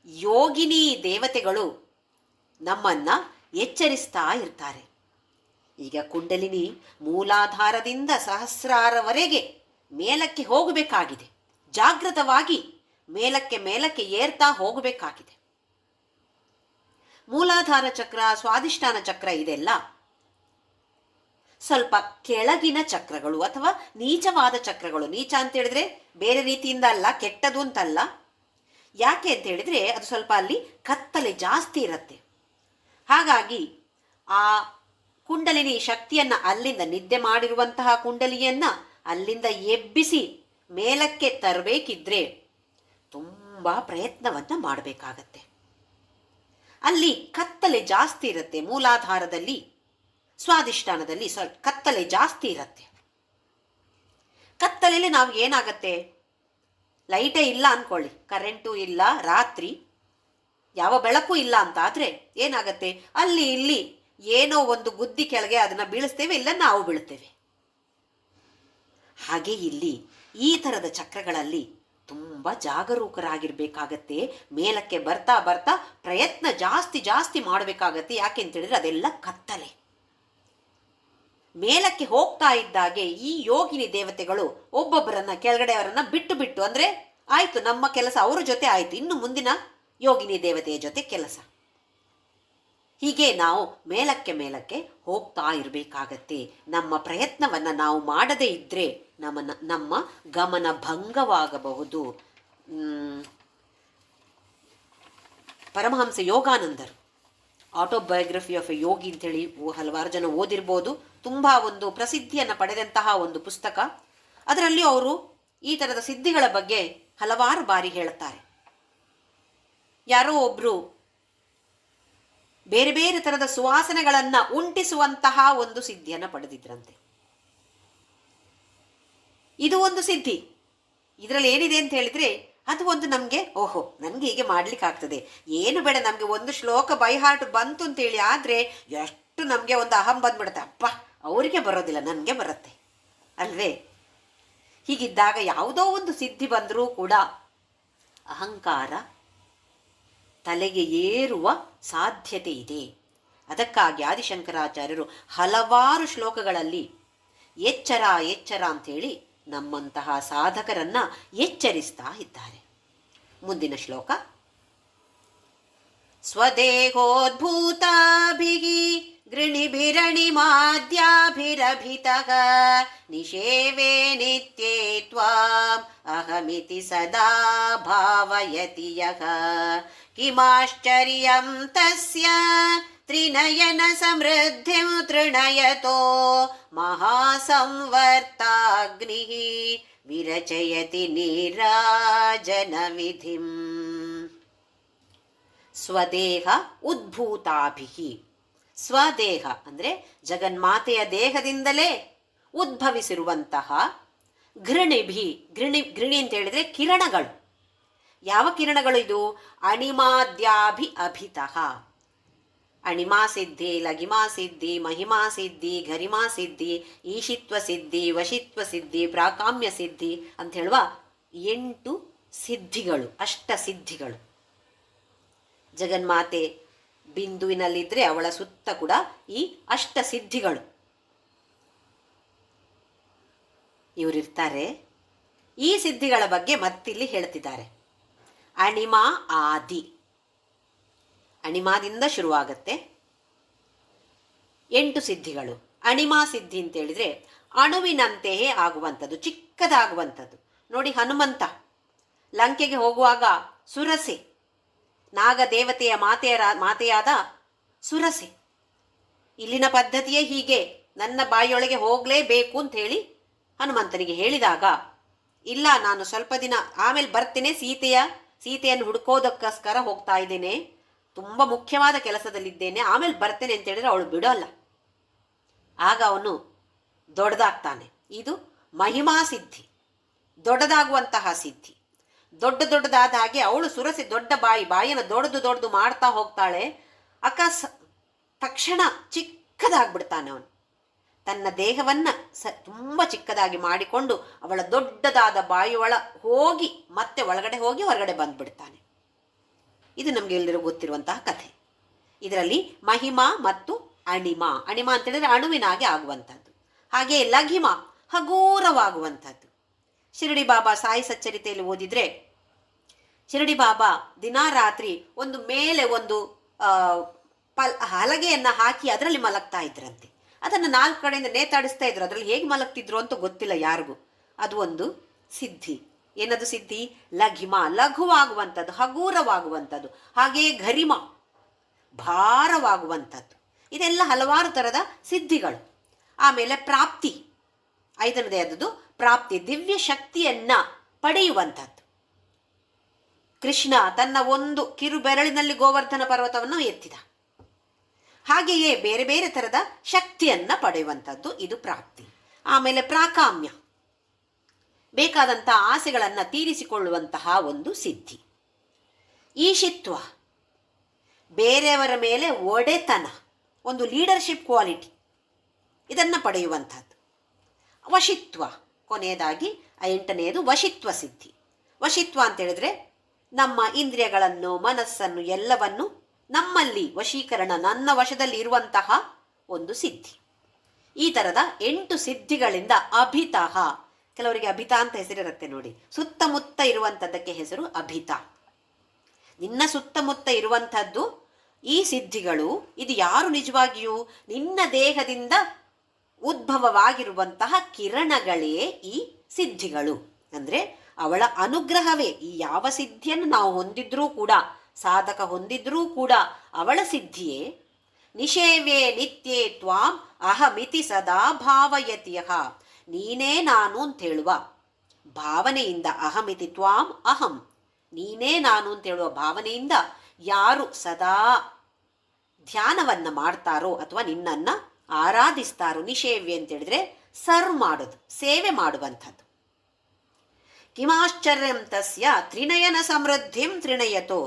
[SPEAKER 1] ಯೋಗಿನಿ ದೇವತೆಗಳು ನಮ್ಮನ್ನು ಎಚ್ಚರಿಸ್ತಾ ಇರ್ತಾರೆ. ಈಗ ಕುಂಡಲಿನಿ ಮೂಲಾಧಾರದಿಂದ ಸಹಸ್ರಾರವರೆಗೆ ಮೇಲಕ್ಕೆ ಹೋಗಬೇಕಾಗಿದೆ. ಜಾಗೃತವಾಗಿ ಮೇಲಕ್ಕೆ ಮೇಲಕ್ಕೆ ಏರ್ತಾ ಹೋಗಬೇಕಾಗಿದೆ. ಮೂಲಾಧಾರ ಚಕ್ರ, ಸ್ವಾಧಿಷ್ಠಾನ ಚಕ್ರ ಇದೆಲ್ಲ ಸ್ವಲ್ಪ ಕೆಳಗಿನ ಚಕ್ರಗಳು ಅಥವಾ ನೀಚವಾದ ಚಕ್ರಗಳು. ನೀಚ ಅಂತ ಹೇಳಿದ್ರೆ ಬೇರೆ ರೀತಿಯಿಂದ ಅಲ್ಲ, ಕೆಟ್ಟದು ಅಂತಲ್ಲ. ಯಾಕೆ ಅಂತ ಹೇಳಿದ್ರೆ ಅದು ಸ್ವಲ್ಪ ಅಲ್ಲಿ ಕತ್ತಲೆ ಜಾಸ್ತಿ ಇರುತ್ತೆ. ಹಾಗಾಗಿ ಆ ಕುಂಡಲಿನಿ ಶಕ್ತಿಯನ್ನ ಅಲ್ಲಿಂದ, ನಿದ್ದೆ ಮಾಡಿರುವಂತಹ ಕುಂಡಲಿಯನ್ನ ಅಲ್ಲಿಂದ ಎಬ್ಬಿಸಿ ಮೇಲಕ್ಕೆ ತರಬೇಕಿದ್ರೆ ತುಂಬ ಪ್ರಯತ್ನವನ್ನ ಮಾಡಬೇಕಾಗತ್ತೆ. ಅಲ್ಲಿ ಕತ್ತಲೆ ಜಾಸ್ತಿ ಇರುತ್ತೆ. ಮೂಲಾಧಾರದಲ್ಲಿ, ಸ್ವಾಧಿಷ್ಠಾನದಲ್ಲಿ ಸ್ವಲ್ಪ ಕತ್ತಲೆ ಜಾಸ್ತಿ ಇರುತ್ತೆ. ಕತ್ತಲೆಯಲ್ಲಿ ನಾವು ಏನಾಗತ್ತೆ, ಲೈಟೇ ಇಲ್ಲ ಅಂದ್ಕೊಳ್ಳಿ, ಕರೆಂಟು ಇಲ್ಲ, ರಾತ್ರಿ ಯಾವ ಬೆಳಕು ಇಲ್ಲ ಅಂತ ಆದರೆ ಏನಾಗತ್ತೆ, ಅಲ್ಲಿ ಇಲ್ಲಿ ಏನೋ ಒಂದು ಗುದ್ದಿ ಕೆಳಗೆ ಅದನ್ನು ಬೀಳಿಸ್ತೇವೆ, ಇಲ್ಲ ನಾವು ಬೀಳ್ತೇವೆ. ಹಾಗೆ ಇಲ್ಲಿ ಈ ಥರದ ಚಕ್ರಗಳಲ್ಲಿ ತುಂಬ ಜಾಗರೂಕರಾಗಿರ್ಬೇಕಾಗತ್ತೆ. ಮೇಲಕ್ಕೆ ಬರ್ತಾ ಬರ್ತಾ ಪ್ರಯತ್ನ ಜಾಸ್ತಿ ಜಾಸ್ತಿ ಮಾಡಬೇಕಾಗತ್ತೆ. ಯಾಕೆ ಅಂತ ಹೇಳಿದ್ರೆ ಅದೆಲ್ಲ ಕತ್ತಲೆ. ಮೇಲಕ್ಕೆ ಹೋಗ್ತಾ ಇದ್ದಾಗೆ ಈ ಯೋಗಿನಿ ದೇವತೆಗಳು ಒಬ್ಬೊಬ್ಬರನ್ನ, ಕೆಳಗಡೆಯವರನ್ನ ಬಿಟ್ಟು ಬಿಟ್ಟು, ಅಂದ್ರೆ ಆಯ್ತು ನಮ್ಮ ಕೆಲಸ ಅವರ ಜೊತೆ ಆಯ್ತು, ಇನ್ನು ಮುಂದಿನ ಯೋಗಿನಿ ದೇವತೆಯ ಜೊತೆ ಕೆಲಸ. ಹೀಗೆ ನಾವು ಮೇಲಕ್ಕೆ ಮೇಲಕ್ಕೆ ಹೋಗ್ತಾ ಇರಬೇಕಾಗತ್ತೆ. ನಮ್ಮ ಪ್ರಯತ್ನವನ್ನ ನಾವು ಮಾಡದೇ ಇದ್ರೆ ನಮ್ಮ ಗಮನ ಭಂಗವಾಗಬಹುದು. ಪರಮಹಂಸ ಯೋಗಾನಂದರು ಆಟೋಬಯೋಗ್ರಫಿ ಆಫ್ ಎ ಯೋಗಿ ಅಂತೇಳಿ ಹಲವಾರು ಜನ ಓದಿರ್ಬೋದು. ತುಂಬ ಒಂದು ಪ್ರಸಿದ್ಧಿಯನ್ನು ಪಡೆದಂತಹ ಒಂದು ಪುಸ್ತಕ. ಅದರಲ್ಲಿ ಅವರು ಈ ಥರದ ಸಿದ್ಧಿಗಳ ಬಗ್ಗೆ ಹಲವಾರು ಬಾರಿ ಹೇಳುತ್ತಾರೆ. ಯಾರೋ ಒಬ್ಬರು ಬೇರೆ ಬೇರೆ ಥರದ ಸುವಾಸನೆಗಳನ್ನು ಉಂಟಿಸುವಂತಹ ಒಂದು ಸಿದ್ಧಿಯನ್ನು ಪಡೆದಿದ್ರಂತೆ. ಇದು ಒಂದು ಸಿದ್ಧಿ. ಇದರಲ್ಲಿ ಏನಿದೆ ಅಂತ ಹೇಳಿದ್ರೆ ಅದು ಒಂದು ನಮಗೆ, ಓಹೋ ನನಗೆ ಹೀಗೆ ಮಾಡ್ಲಿಕ್ಕೆ ಆಗ್ತದೆ, ಏನು ಬೇಡ, ನಮಗೆ ಒಂದು ಶ್ಲೋಕ ಬೈ ಹಾರ್ಟ್ ಬಂತು ಅಂತೇಳಿ ಆದರೆ ಎಷ್ಟು ನಮಗೆ ಒಂದು ಅಹಂ ಬಂದ್ಬಿಡುತ್ತೆ. ಅಪ್ಪ ಅವರಿಗೆ ಬರೋದಿಲ್ಲ, ನನಗೆ ಬರುತ್ತೆ ಅಲ್ವೇ. ಹೀಗಿದ್ದಾಗ ಯಾವುದೋ ಒಂದು ಸಿದ್ಧಿ ಬಂದರೂ ಕೂಡ ಅಹಂಕಾರ ತಲೆಗೆ ಏರುವ ಸಾಧ್ಯತೆ ಇದೆ. ಅದಕ್ಕಾಗಿ ಆದಿಶಂಕರಾಚಾರ್ಯರು ಹಲವಾರು ಶ್ಲೋಕಗಳಲ್ಲಿ ಎಚ್ಚರ ಎಚ್ಚರ ಅಂಥೇಳಿ ನಮ್ಮಂತಹ ಸಾಧಕರನ್ನ ಎಚ್ಚರಿಸ್ತಾ ಇದ್ದಾರೆ. ಮುಂದಿನ ಶ್ಲೋಕ. ಸ್ವದೇಹೋದ್ಭೂತಾಭಿಃ ಗೃಣಿಭಿರಣಿಮಾದ್ಯಾಭಿರಭಿತಃ ನಿಷೇವೆ ನಿತ್ಯೇ ತ್ವಾಂ ಅಹಮಿತಿ ಸದಾ ಭಾವಯತಿ ಯಃ ಕಿಮಾಶ್ಚರ್ಯಂ ತಸ್ಯ ತ್ರಿನಯನ ಸಮೃದ್ಧಿಂ ತೃಣಯತೋ ಮಹಾಸಂವರ್ತಾಗ್ನಿಃ ವಿರಚಯತಿ ನೀರಾಜನ ವಿಧಿಂ. ಸ್ವದೇಹ ಉದ್ಭೂತಾಭಿಃ. ಸ್ವದೇಹ ಅಂದರೆ ಜಗನ್ಮಾತೆಯ ದೇಹದಿಂದಲೇ ಉದ್ಭವಿಸಿರುವಂತಹ ಘೃಣಿಭಿ, ಘೃಣಿ ಅಂತ ಹೇಳಿದ್ರೆ ಕಿರಣಗಳು. ಯಾವ ಕಿರಣಗಳು ಇದು? ಅಣಿಮಾದ್ಯಾಭಿ ಅಭಿತಃ. ಅಣಿಮಾ ಸಿದ್ಧಿ, ಲಘಿಮಾ ಸಿದ್ಧಿ, ಮಹಿಮಾ ಸಿದ್ಧಿ, ಘರಿಮಾ ಸಿದ್ಧಿ, ಈಶಿತ್ವ ಸಿದ್ಧಿ, ವಶಿತ್ವ ಸಿದ್ಧಿ, ಪ್ರಾಕಾಮ್ಯ ಸಿದ್ಧಿ ಅಂತ ಹೇಳುವ 8 ಸಿದ್ಧಿಗಳು, ಅಷ್ಟ ಸಿದ್ಧಿಗಳು. ಜಗನ್ಮಾತೆ ಬಿಂದುವಿನಲ್ಲಿದ್ದರೆ ಅವಳ ಸುತ್ತ ಕೂಡ ಈ ಅಷ್ಟ ಸಿದ್ಧಿಗಳು ಇವರಿರ್ತಾರೆ. ಈ ಸಿದ್ಧಿಗಳ ಬಗ್ಗೆ ಮತ್ತಿಲ್ಲಿ ಹೇಳ್ತಿದ್ದಾರೆ. ಅಣಿಮಾ ಆದಿ, ಅಣಿಮಾದಿಂದ ಶುರುವಾಗತ್ತೆ 8 ಸಿದ್ಧಿಗಳು. ಅಣಿಮಾ ಸಿದ್ಧಿ ಅಂತ ಹೇಳಿದ್ರೆ ಅಣುವಿನಂತೆಯೇ ಆಗುವಂಥದ್ದು, ಚಿಕ್ಕದಾಗುವಂಥದ್ದು. ನೋಡಿ, ಹನುಮಂತ ಲಂಕೆಗೆ ಹೋಗುವಾಗ ಸುರಸೆ, ನಾಗದೇವತೆಯ ಮಾತೆಯಾದ ಸುರಸೆ, ಇಲ್ಲಿನ ಪದ್ಧತಿಯೇ ಹೀಗೆ, ನನ್ನ ಬಾಯಿಯೊಳಗೆ ಹೋಗಲೇಬೇಕು ಅಂತ ಹೇಳಿ ಹನುಮಂತನಿಗೆ ಹೇಳಿದಾಗ, ಇಲ್ಲ ನಾನು ಸ್ವಲ್ಪ ದಿನ ಆಮೇಲೆ ಬರ್ತೇನೆ, ಸೀತೆಯನ್ನು ಹುಡುಕೋದಕ್ಕೋಸ್ಕರ ಹೋಗ್ತಾ ಇದ್ದೇನೆ, ತುಂಬ ಮುಖ್ಯವಾದ ಕೆಲಸದಲ್ಲಿದ್ದೇನೆ, ಆಮೇಲೆ ಬರ್ತೇನೆ ಅಂತ ಹೇಳಿದ್ರೆ ಅವಳು ಬಿಡೋಲ್ಲ. ಆಗ ಅವನು ದೊಡ್ಡದಾಗ್ತಾನೆ. ಇದು ಮಹಿಮಾ ಸಿದ್ಧಿ, ದೊಡ್ಡದಾಗುವಂತಹ ಸಿದ್ಧಿ. ದೊಡ್ಡದಾದ ಹಾಗೆ ಅವಳು ಸುರಸಿ ದೊಡ್ಡ ಬಾಯಿಯನ್ನು ದೊಡ್ಡದು ಮಾಡ್ತಾ ಹೋಗ್ತಾಳೆ. ತಕ್ಷಣ ಚಿಕ್ಕದಾಗ್ಬಿಡ್ತಾನೆ ಅವನು. ತನ್ನ ದೇಹವನ್ನು ತುಂಬ ಚಿಕ್ಕದಾಗಿ ಮಾಡಿಕೊಂಡು ಅವಳ ದೊಡ್ಡದಾದ ಬಾಯಿಯೊಳ ಹೋಗಿ ಮತ್ತೆ ಒಳಗಡೆ ಹೋಗಿ ಹೊರಗಡೆ ಬಂದ್ಬಿಡ್ತಾನೆ. ಇದು ನಮಗೆ ಎಲ್ಲರಿಗೂ ಗೊತ್ತಿರುವಂತಹ ಕಥೆ. ಇದರಲ್ಲಿ ಮಹಿಮಾ ಮತ್ತು ಅಣಿಮಾ. ಅಣಿಮಾ ಅಂತ ಹೇಳಿದ್ರೆ ಅಣುವಿನಾಗೆ ಆಗುವಂಥದ್ದು. ಹಾಗೆ ಲಘಿಮಾ ಹಗೂರವಾಗುವಂಥದ್ದು. ಶಿರಡಿ ಬಾಬಾ ಸಾಯಿ ಸಚ್ಚರಿತೆಯಲ್ಲಿ ಓದಿದರೆ ಶಿರಡಿ ಬಾಬಾ ದಿನಾ ರಾತ್ರಿ ಒಂದು ಮೇಲೆ ಒಂದು ಹಲಗೆಯನ್ನು ಹಾಕಿ ಅದರಲ್ಲಿ ಮಲಗ್ತಾ ಇದ್ರಂತೆ. ಅದನ್ನು 4 ಕಡೆಯಿಂದ ನೇತಾಡಿಸ್ತಾ ಇದ್ರು. ಅದರಲ್ಲಿ ಹೇಗೆ ಮಲಗ್ತಿದ್ರು ಅಂತ ಗೊತ್ತಿಲ್ಲ ಯಾರಿಗೂ. ಅದು ಒಂದು ಸಿದ್ಧಿ. ಏನದು ಸಿದ್ಧಿ? ಲಘಿಮ, ಲಘುವಾಗುವಂಥದ್ದು, ಹಗೂರವಾಗುವಂಥದ್ದು. ಹಾಗೆಯೇ ಘರಿಮ, ಭಾರವಾಗುವಂಥದ್ದು. ಇದೆಲ್ಲ ಹಲವಾರು ಥರದ ಸಿದ್ಧಿಗಳು. ಆಮೇಲೆ ಪ್ರಾಪ್ತಿ, 5ನೇದು ಪ್ರಾಪ್ತಿ, ದಿವ್ಯ ಶಕ್ತಿಯನ್ನ ಪಡೆಯುವಂಥದ್ದು. ಕೃಷ್ಣ ತನ್ನ ಒಂದು ಕಿರು ಬೆರಳಿನಲ್ಲಿ ಗೋವರ್ಧನ ಪರ್ವತವನ್ನು ಎತ್ತಿದ. ಹಾಗೆಯೇ ಬೇರೆ ಬೇರೆ ಥರದ ಶಕ್ತಿಯನ್ನ ಪಡೆಯುವಂಥದ್ದು, ಇದು ಪ್ರಾಪ್ತಿ. ಆಮೇಲೆ ಪ್ರಾಕಾಮ್ಯ, ಬೇಕಾದಂಥ ಆಸೆಗಳನ್ನು ತೀರಿಸಿಕೊಳ್ಳುವಂತಹ ಒಂದು ಸಿದ್ಧಿ. ಈಶಿತ್ವ, ಬೇರೆಯವರ ಮೇಲೆ ಒಡೆತನ, ಒಂದು ಲೀಡರ್ಶಿಪ್ ಕ್ವಾಲಿಟಿ, ಇದನ್ನು ಪಡೆಯುವಂಥದ್ದು. ವಶಿತ್ವ, ಕೊನೆಯದಾಗಿ 8ನೇದು ವಶಿತ್ವ ಸಿದ್ಧಿ. ವಶಿತ್ವ ಅಂತ ಹೇಳಿದ್ರೆ ನಮ್ಮ ಇಂದ್ರಿಯಗಳನ್ನು, ಮನಸ್ಸನ್ನು ಎಲ್ಲವನ್ನು ನಮ್ಮಲ್ಲಿ ವಶೀಕರಣ, ನನ್ನ ವಶದಲ್ಲಿ ಇರುವಂತಹ ಒಂದು ಸಿದ್ಧಿ. ಈ ಥರದ 8 ಸಿದ್ಧಿಗಳಿಂದ ಅಭಿತಃ, ಕೆಲವರಿಗೆ ಅಭಿತ ಅಂತ ಹೆಸರಿರುತ್ತೆ ನೋಡಿ, ಸುತ್ತಮುತ್ತ ಇರುವಂಥದ್ದಕ್ಕೆ ಹೆಸರು ಅಭಿತ. ನಿನ್ನ ಸುತ್ತಮುತ್ತ ಇರುವಂಥದ್ದು ಈ ಸಿದ್ಧಿಗಳು. ಇದು ಯಾರು? ನಿಜವಾಗಿಯೂ ನಿನ್ನ ದೇಹದಿಂದ ಉದ್ಭವವಾಗಿರುವಂತಹ ಕಿರಣಗಳೇ ಈ ಸಿದ್ಧಿಗಳು. ಅಂದರೆ ಅವಳ ಅನುಗ್ರಹವೇ. ಈ ಯಾವ ಸಿದ್ಧಿಯನ್ನು ನಾವು ಹೊಂದಿದ್ರೂ ಕೂಡ, ಸಾಧಕ ಹೊಂದಿದ್ರೂ ಕೂಡ ಅವಳ ಸಿದ್ಧಿಯೇ. ನಿಷೇವೇ ನಿತ್ಯೇ ತ್ವಾಂ ಅಹಮಿತಿ ಸದಾ ಭಾವಯತಿಯಃ, ನೀನೇ ನಾನು ಅಂತ ಹೇಳುವ ಭಾವನೆಯಿಂದ, ಅಹಮಿತಿ ತ್ವಾಂ ಅಹಂ, ನೀನೇ ನಾನು ಅಂತ ಹೇಳುವ ಭಾವನೆಯಿಂದ ಯಾರು ಸದಾ ಧ್ಯಾನವನ್ನು ಮಾಡ್ತಾರೋ ಅಥವಾ ನಿನ್ನನ್ನು ಆರಾಧಿಸ್ತಾರೋ, ನಿಷೇವ್ಯ ಅಂತ ಹೇಳಿದ್ರೆ ಸರ್ವ್ ಮಾಡೋದು, ಸೇವೆ ಮಾಡುವಂಥದ್ದು. ಕಿಮಾಶ್ಚರ್ಯಂ ತಸ್ಯ ತ್ರಿನಯನ ಸಮೃದ್ಧಿಂ ತ್ರಿನಯತೋ,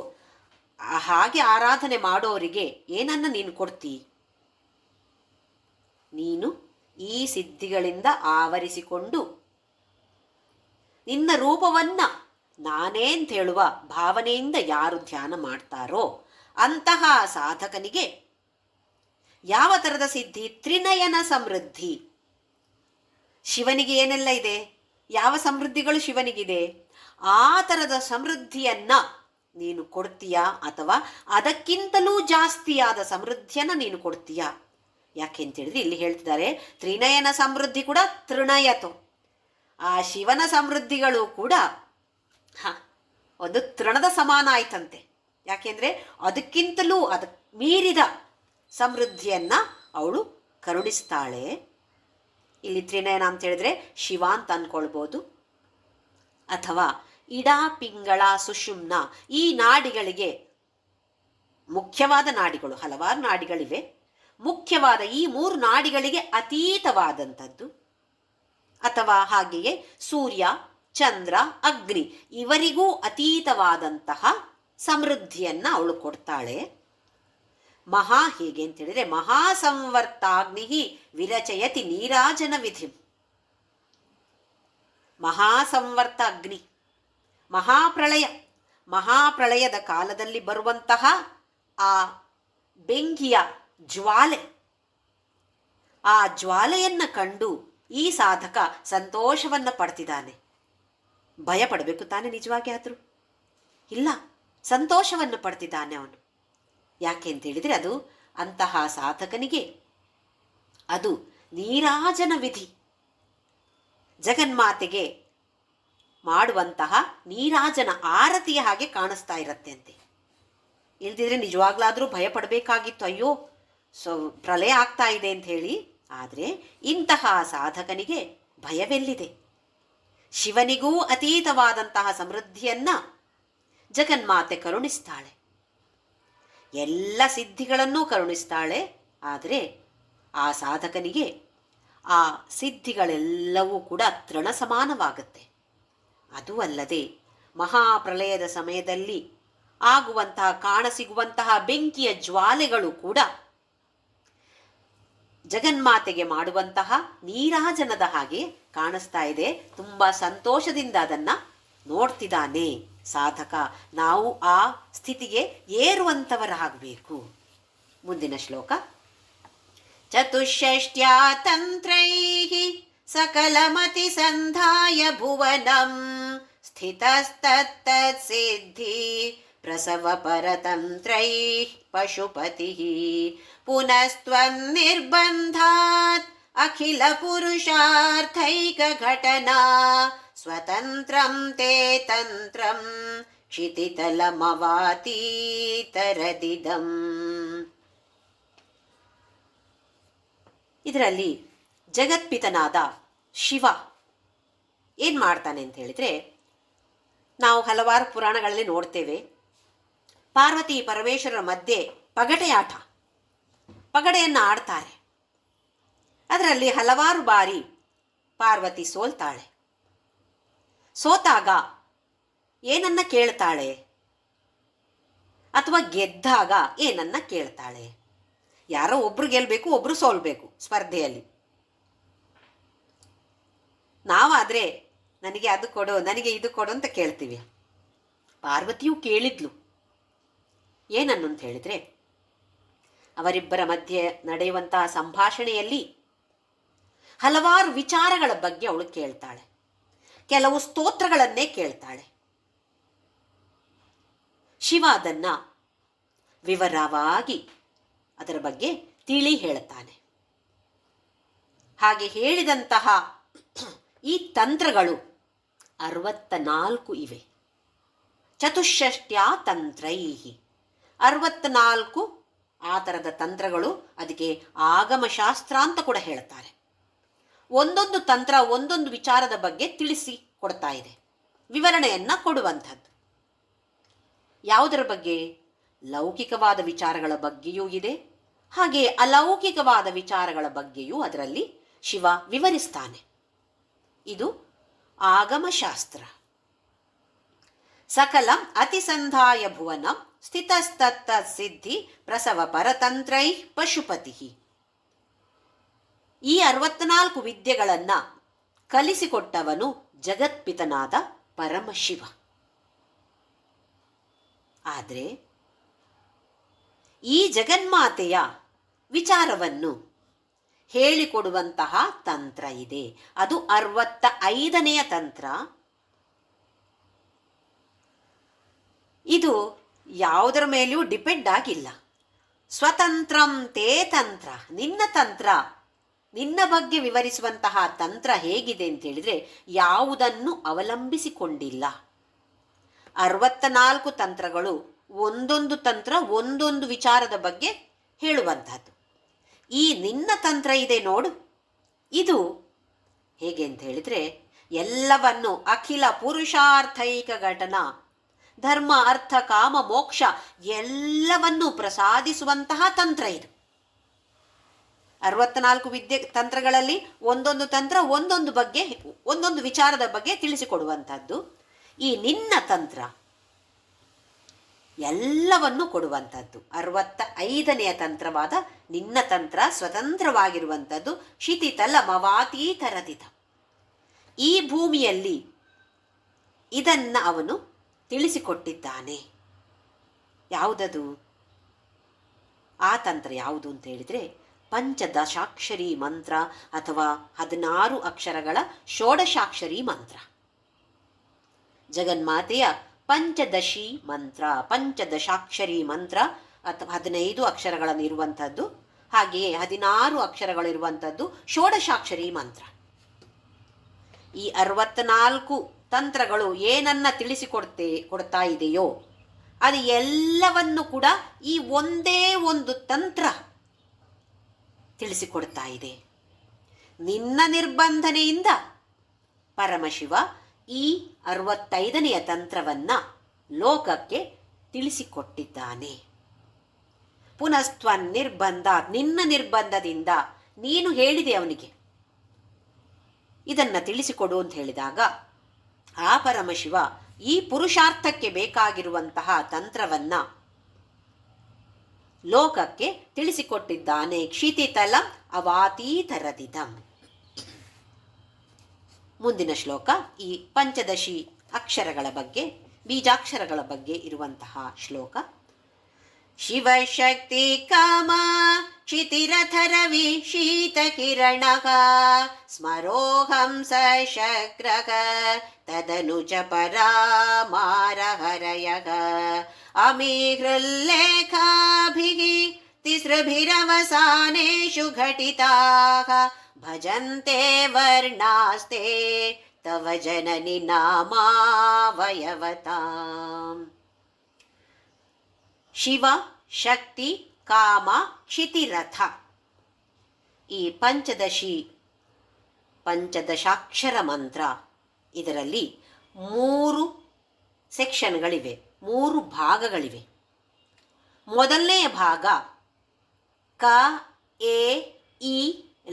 [SPEAKER 1] ಹಾಗೆ ಆರಾಧನೆ ಮಾಡೋರಿಗೆ ಏನನ್ನು ನೀನು ಕೊಡ್ತೀ? ನೀನು ಈ ಸಿದ್ಧಿಗಳಿಂದ ಆವರಿಸಿಕೊಂಡು ನಿನ್ನ ರೂಪವನ್ನ ನಾನೇ ಅಂತ ಹೇಳುವ ಭಾವನೆಯಿಂದ ಯಾರು ಧ್ಯಾನ ಮಾಡ್ತಾರೋ ಅಂತಹ ಸಾಧಕನಿಗೆ ಯಾವ ಥರದ ಸಿದ್ಧಿ? ತ್ರಿನಯನ ಸಮೃದ್ಧಿ. ಶಿವನಿಗೆ ಏನೆಲ್ಲ ಇದೆ? ಯಾವ ಸಮೃದ್ಧಿಗಳು ಶಿವನಿಗಿದೆ? ಆ ಥರದ ಸಮೃದ್ಧಿಯನ್ನ ನೀನು ಕೊಡ್ತೀಯಾ, ಅಥವಾ ಅದಕ್ಕಿಂತಲೂ ಜಾಸ್ತಿಯಾದ ಸಮೃದ್ಧಿಯನ್ನು ನೀನು ಕೊಡ್ತೀಯಾ? ಯಾಕೆಂತೇಳಿದ್ರೆ ಇಲ್ಲಿ ಹೇಳ್ತಿದ್ದಾರೆ, ತ್ರಿನಯನ ಸಮೃದ್ಧಿ ಕೂಡ ತೃಣಯತು. ಆ ಶಿವನ ಸಮೃದ್ಧಿಗಳು ಕೂಡ ಒಂದು ತೃಣದ ಸಮಾನ ಆಯ್ತಂತೆ. ಯಾಕೆಂದರೆ ಅದಕ್ಕಿಂತಲೂ ಅದಕ್ಕೆ ಮೀರಿದ ಸಮೃದ್ಧಿಯನ್ನು ಅವಳು ಕರುಣಿಸ್ತಾಳೆ. ಇಲ್ಲಿ ತ್ರಿನಯನ ಅಂತ ಹೇಳಿದ್ರೆ ಶಿವ ಅಂತ ಅಂದ್ಕೊಳ್ಬೋದು, ಅಥವಾ ಇಡ, ಪಿಂಗಳ, ಸುಷುಮ್ನ, ಈ ನಾಡಿಗಳಿಗೆ ಮುಖ್ಯವಾದ ನಾಡಿಗಳು. ಹಲವಾರು ನಾಡಿಗಳಿವೆ. ಮುಖ್ಯವಾದ ಈ 3 ನಾಡಿಗಳಿಗೆ ಅತೀತವಾದಂಥದ್ದು. ಅಥವಾ ಹಾಗೆಯೇ ಸೂರ್ಯ, ಚಂದ್ರ, ಅಗ್ನಿ, ಇವರಿಗೂ ಅತೀತವಾದಂತಹ ಸಮೃದ್ಧಿಯನ್ನು ಅವಳು ಕೊಡ್ತಾಳೆ. ಮಹಾ, ಹೇಗೆ ಅಂತ ಹೇಳಿದ್ರೆ ಮಹಾಸಂವರ್ತಾಗ್ನಿ ವಿರಚಯತಿ ನೀರಾಜನ ವಿಧಿ. ಮಹಾಸಂವರ್ತ ಅಗ್ನಿ, ಮಹಾಪ್ರಳಯದ ಕಾಲದಲ್ಲಿ ಬರುವಂತಹ ಆ ಬೆಂಕಿಯ ಜ್ವಾಲೆ, ಆ ಜ್ವಾಲೆಯನ್ನು ಕಂಡು ಈ ಸಾಧಕ ಸಂತೋಷವನ್ನು ಪಡ್ತಿದ್ದಾನೆ. ಭಯ ಪಡಬೇಕು ತಾನೆ ನಿಜವಾಗಿ? ಆದರೂ ಇಲ್ಲ, ಸಂತೋಷವನ್ನು ಪಡ್ತಿದ್ದಾನೆ ಅವನು. ಯಾಕೆ ಅಂತ ಹೇಳಿದರೆ ಅದು ಅಂತಹ ಸಾಧಕನಿಗೆ ಅದು ನೀರಾಜನ ವಿಧಿ, ಜಗನ್ಮಾತೆಗೆ ಮಾಡುವಂತಹ ನೀರಾಜನ ಆರತಿಯ ಹಾಗೆ ಕಾಣಿಸ್ತಾ ಇರತ್ತೆ ಅಂತೆ. ಇಲ್ದಿದ್ರೆ ನಿಜವಾಗ್ಲಾದರೂ ಭಯ ಪಡಬೇಕಾಗಿತ್ತು, ಅಯ್ಯೋ ಪ್ರಳಯ ಆಗ್ತಾ ಇದೆ ಅಂತ ಹೇಳಿ. ಆದರೆ ಇಂತಹ ಸಾಧಕನಿಗೆ ಭಯವೆಲ್ಲಿದೆ? ಶಿವನಿಗೂ ಅತೀತವಾದಂತಹ ಸಮೃದ್ಧಿಯನ್ನ ಜಗನ್ಮಾತೆ ಕರುಣಿಸ್ತಾಳೆ, ಎಲ್ಲ ಸಿದ್ಧಿಗಳನ್ನೂ ಕರುಣಿಸ್ತಾಳೆ. ಆದರೆ ಆ ಸಾಧಕನಿಗೆ ಆ ಸಿದ್ಧಿಗಳೆಲ್ಲವೂ ಕೂಡ ತೃಣ ಸಮಾನವಾಗುತ್ತೆ. ಅದೂ ಅಲ್ಲದೆ ಮಹಾಪ್ರಳಯದ ಸಮಯದಲ್ಲಿ ಆಗುವಂತಹ, ಕಾಣಸಿಗುವಂತಹ ಬೆಂಕಿಯ ಜ್ವಾಲೆಗಳು ಕೂಡ ಜಗನ್ಮಾತೆಗೆ ಮಾಡುವಂತಹ ನೀರಾಜನದ ಹಾಗೆ ಕಾಣಿಸ್ತಾ ಇದೆ. ತುಂಬ ಸಂತೋಷದಿಂದ ಅದನ್ನು ನೋಡ್ತಿದ್ದಾನೆ ಸಾಧಕ. ನಾವು ಆ ಸ್ಥಿತಿಗೆ ಏರುವಂಥವರಾಗಬೇಕು. ಮುಂದಿನ ಶ್ಲೋಕ. ಚತುಷ್ಷಷ್ಟ್ಯಾ ತಂತ್ರೈಃ ಸಕಲಮತಿ ಸಂಧಾಯ ಭುವನಂ ಸ್ಥಿತಸ್ತತ್ತತ್ ಸಿದ್ಧಿ ಪ್ರಸವ ಪರತಂತ್ರೈಃ ಪಶುಪತಿಃ ಪುನಸ್ತ್ವಂ ನಿರ್ಬಂಧಾತ್ ಅಖಿಲ ಪುರುಷಾರ್ಥೈಕ ಘಟನಾ ಸ್ವತಂತ್ರಂ ತೇ ತಂತ್ರಂ ಕ್ಷಿತಿತಲಮವಾತೀತರದಿದಂ. ಇದರಲ್ಲಿ ಜಗತ್ಪಿತನಾದ ಶಿವ ಏನು ಮಾಡ್ತಾನೆ ಅಂತ ಹೇಳಿದರೆ, ನಾವು ಹಲವಾರು ಪುರಾಣಗಳಲ್ಲಿ ನೋಡ್ತೇವೆ, ಪಾರ್ವತಿ ಪರಮೇಶ್ವರರ ಮಧ್ಯೆ ಪಗಡೆಯಾಟ, ಪಗಡೆಯನ್ನು ಆಡ್ತಾರೆ. ಅದರಲ್ಲಿ ಹಲವಾರು ಬಾರಿ ಪಾರ್ವತಿ ಸೋಲ್ತಾಳೆ. ಸೋತಾಗ ಏನನ್ನ ಕೇಳ್ತಾಳೆ ಅಥವಾ ಗೆದ್ದಾಗ ಏನನ್ನ ಕೇಳ್ತಾಳೆ? ಯಾರೋ ಒಬ್ರು ಗೆಲ್ಲಬೇಕು, ಒಬ್ರು ಸೋಲ್ಬೇಕು ಸ್ಪರ್ಧೆಯಲ್ಲಿ. ನಾವಾದರೆ ನನಗೆ ಅದು ಕೊಡು, ನನಗೆ ಇದು ಕೊಡು ಅಂತ ಕೇಳ್ತೀವಿ. ಪಾರ್ವತಿಯು ಕೇಳಿದ್ಲು ಏನನ್ನು ಅಂತ ಹೇಳಿದರೆ, ಅವರಿಬ್ಬರ ಮಧ್ಯೆ ನಡೆಯುವಂತಹ ಸಂಭಾಷಣೆಯಲ್ಲಿ ಹಲವಾರು ವಿಚಾರಗಳ ಬಗ್ಗೆ ಅವಳು ಕೇಳ್ತಾಳೆ. ಕೆಲವು ಸ್ತೋತ್ರಗಳನ್ನೇ ಕೇಳ್ತಾಳೆ. ಶಿವ ಅದನ್ನು ವಿವರವಾಗಿ ಅದರ ಬಗ್ಗೆ ತಿಳಿ ಹೇಳ್ತಾನೆ. ಹಾಗೆ ಹೇಳಿದಂತಹ ಈ ತಂತ್ರಗಳು 64 ಇವೆ. ಚತುಷ್ಷಷ್ಟ್ಯಾ ತಂತ್ರೈಃ 64 ಆ ಥರದ ತಂತ್ರಗಳು. ಅದಕ್ಕೆ ಆಗಮಶಾಸ್ತ್ರ ಅಂತ ಕೂಡ ಹೇಳ್ತಾರೆ. ಒಂದೊಂದು ತಂತ್ರ ಒಂದೊಂದು ವಿಚಾರದ ಬಗ್ಗೆ ತಿಳಿಸಿ ಕೊಡ್ತಾ ಇದೆ, ವಿವರಣೆಯನ್ನು ಕೊಡುವಂಥದ್ದು. ಯಾವುದರ ಬಗ್ಗೆ? ಲೌಕಿಕವಾದ ವಿಚಾರಗಳ ಬಗ್ಗೆಯೂ ಇದೆ, ಹಾಗೆ ಅಲೌಕಿಕವಾದ ವಿಚಾರಗಳ ಬಗ್ಗೆಯೂ ಅದರಲ್ಲಿ ಶಿವ ವಿವರಿಸ್ತಾನೆ. ಇದು ಆಗಮಶಾಸ್ತ್ರ. ಸಕಲಂ ಅತಿಸಂಧಾಯ ಭುವನಂ ಸ್ಥಿತಸ್ತತ್ತ ಸಿದ್ಧಿ ಪ್ರಸವ ಪರತಂತ್ರೈಃ ಪಶುಪತಿ. ಈ 64 ವಿದ್ಯೆಗಳನ್ನು ಕಲಿಸಿಕೊಟ್ಟವನು ಜಗತ್ಪಿತನಾದ ಪರಮಶಿವ. ಆದರೆ ಈ ಜಗನ್ಮಾತೆಯ ವಿಚಾರವನ್ನು ಹೇಳಿಕೊಡುವಂತಹ ತಂತ್ರ ಇದೆ. ಅದು 65ನೇ ತಂತ್ರ. ಇದು ಯಾವುದರ ಮೇಲೆಯೂ ಡಿಪೆಂಡ್ ಆಗಿಲ್ಲ. ಸ್ವತಂತ್ರಂ ತೇ ತಂತ್ರ, ನಿನ್ನ ತಂತ್ರ, ನಿನ್ನ ಬಗ್ಗೆ ವಿವರಿಸುವಂತಹ ತಂತ್ರ ಹೇಗಿದೆ ಅಂತ ಹೇಳಿದರೆ ಯಾವುದನ್ನು ಅವಲಂಬಿಸಿಕೊಂಡಿಲ್ಲ. 64 ತಂತ್ರಗಳು ಒಂದೊಂದು ತಂತ್ರ ಒಂದೊಂದು ವಿಚಾರದ ಬಗ್ಗೆ ಹೇಳುವಂಥದ್ದು. ಈ ನಿನ್ನ ತಂತ್ರ ಇದೆ ನೋಡು, ಇದು ಹೇಗೆ ಅಂತ ಹೇಳಿದರೆ ಎಲ್ಲವನ್ನು ಅಖಿಲ ಪುರುಷಾರ್ಥೈಕ ಘಟನಾ, ಧರ್ಮ ಅರ್ಥ ಕಾಮ ಮೋಕ್ಷ ಎಲ್ಲವನ್ನೂ ಪ್ರಸಾದಿಸುವಂತಹ ತಂತ್ರ ಇದು. 64 ವಿದ್ಯೆ ತಂತ್ರಗಳಲ್ಲಿ ಒಂದೊಂದು ತಂತ್ರ ಒಂದೊಂದು ಬಗ್ಗೆ ಒಂದೊಂದು ವಿಚಾರದ ಬಗ್ಗೆ ತಿಳಿಸಿಕೊಡುವಂಥದ್ದು. ಈ ನಿನ್ನ ತಂತ್ರ ಎಲ್ಲವನ್ನೂ ಕೊಡುವಂಥದ್ದು. 65ನೆಯ ತಂತ್ರವಾದ ನಿನ್ನ ತಂತ್ರ ಸ್ವತಂತ್ರವಾಗಿರುವಂಥದ್ದು. ಶಿತಿತಲ ಮವಾತೀತರದಿತ, ಈ ಭೂಮಿಯಲ್ಲಿ ಇದನ್ನು ಅವನು ತಿಳಿಸಿಕೊಟ್ಟಿದ್ದಾನೆ. ಯಾವುದದು? ಆ ತಂತ್ರ ಯಾವುದು ಅಂತ ಹೇಳಿದರೆ ಪಂಚದಶಾಕ್ಷರಿ ಮಂತ್ರ ಅಥವಾ 16 ಅಕ್ಷರಗಳ ಷೋಡಶಾಕ್ಷರಿ ಮಂತ್ರ. ಜಗನ್ಮಾತೆಯ ಪಂಚದಶಿ ಮಂತ್ರ, ಪಂಚದಶಾಕ್ಷರಿ ಮಂತ್ರ ಅಥವಾ 15 ಅಕ್ಷರಗಳನ್ನಿರುವಂಥದ್ದು, ಹಾಗೆಯೇ 16 ಅಕ್ಷರಗಳಿರುವಂಥದ್ದು ಷೋಡಶಾಕ್ಷರಿ ಮಂತ್ರ. ಈ 64 ತಂತ್ರಗಳು ಏನನ್ನ ಕೊಡ್ತಾ ಇದೆಯೋ ಅದು ಎಲ್ಲವನ್ನು ಕೂಡ ಈ ಒಂದೇ ಒಂದು ತಂತ್ರ ತಿಳಿಸಿಕೊಡ್ತಾ ಇದೆ. ನಿನ್ನ ನಿರ್ಬಂಧನೆಯಿಂದ ಪರಮಶಿವ ಈ 65ನೆಯ ತಂತ್ರವನ್ನು ಲೋಕಕ್ಕೆ ತಿಳಿಸಿಕೊಟ್ಟಿದ್ದಾನೆ. ಪುನಸ್ತ್ವನ್ ನಿರ್ಬಂಧ, ನಿನ್ನ ನಿರ್ಬಂಧದಿಂದ ನೀನು ಹೇಳಿದೆ ಅವನಿಗೆ ಇದನ್ನು ತಿಳಿಸಿಕೊಡು ಅಂತ ಹೇಳಿದಾಗ ಆ ಪರಮಶಿವ ಈ ಪುರುಷಾರ್ಥಕ್ಕೆ ಬೇಕಾಗಿರುವಂತಹ ತಂತ್ರವನ್ನು ಲೋಕಕ್ಕೆ ತಿಳಿಸಿಕೊಟ್ಟಿದ್ದಾನೆ. ಕ್ಷಿತಿತಲಂ ಅವಾತೀತರದಿದಂ. ಮುಂದಿನ ಶ್ಲೋಕ ಈ ಪಂಚದಶಿ ಅಕ್ಷರಗಳ ಬಗ್ಗೆ ಬೀಜಾಕ್ಷರಗಳ ಬಗ್ಗೆ ಇರುವಂತಹ ಶ್ಲೋಕ. ಶಿವಶಕ್ತಿ ಕಾಮ ಕ್ಷಿತಿರಥರವಿ ಶೀತಕಿರಣಃ ಸ್ಮರೋಹಂಸ ಶಕ್ರಃ ತದನುಜ ಪರಾಮಾರಹರಯಃ ಅಮಿಹೃಲ್ಲೇಖಾಭಿಃ ತಿಸ್ರಭಿರವಸಾನೇಷು ಘಟಿತಾಃ ಭಜಂತೆ ವರ್ಣಾಸ್ತೆ ತವ ಜನನಿ ನಾಮಾವಯವತಾಂ. ಶಿವ, ಶಕ್ತಿ, ಕಾಮ, ಕ್ಷಿತಿರಥ ಈ ಪಂಚದಶಾಕ್ಷರ ಮಂತ್ರ. ಇದರಲ್ಲಿ 3 ಸೆಕ್ಷನ್ಗಳಿವೆ, 3 ಭಾಗಗಳಿವೆ. ಮೊದಲನೆಯ ಭಾಗ ಕ, ಎ, ಇ,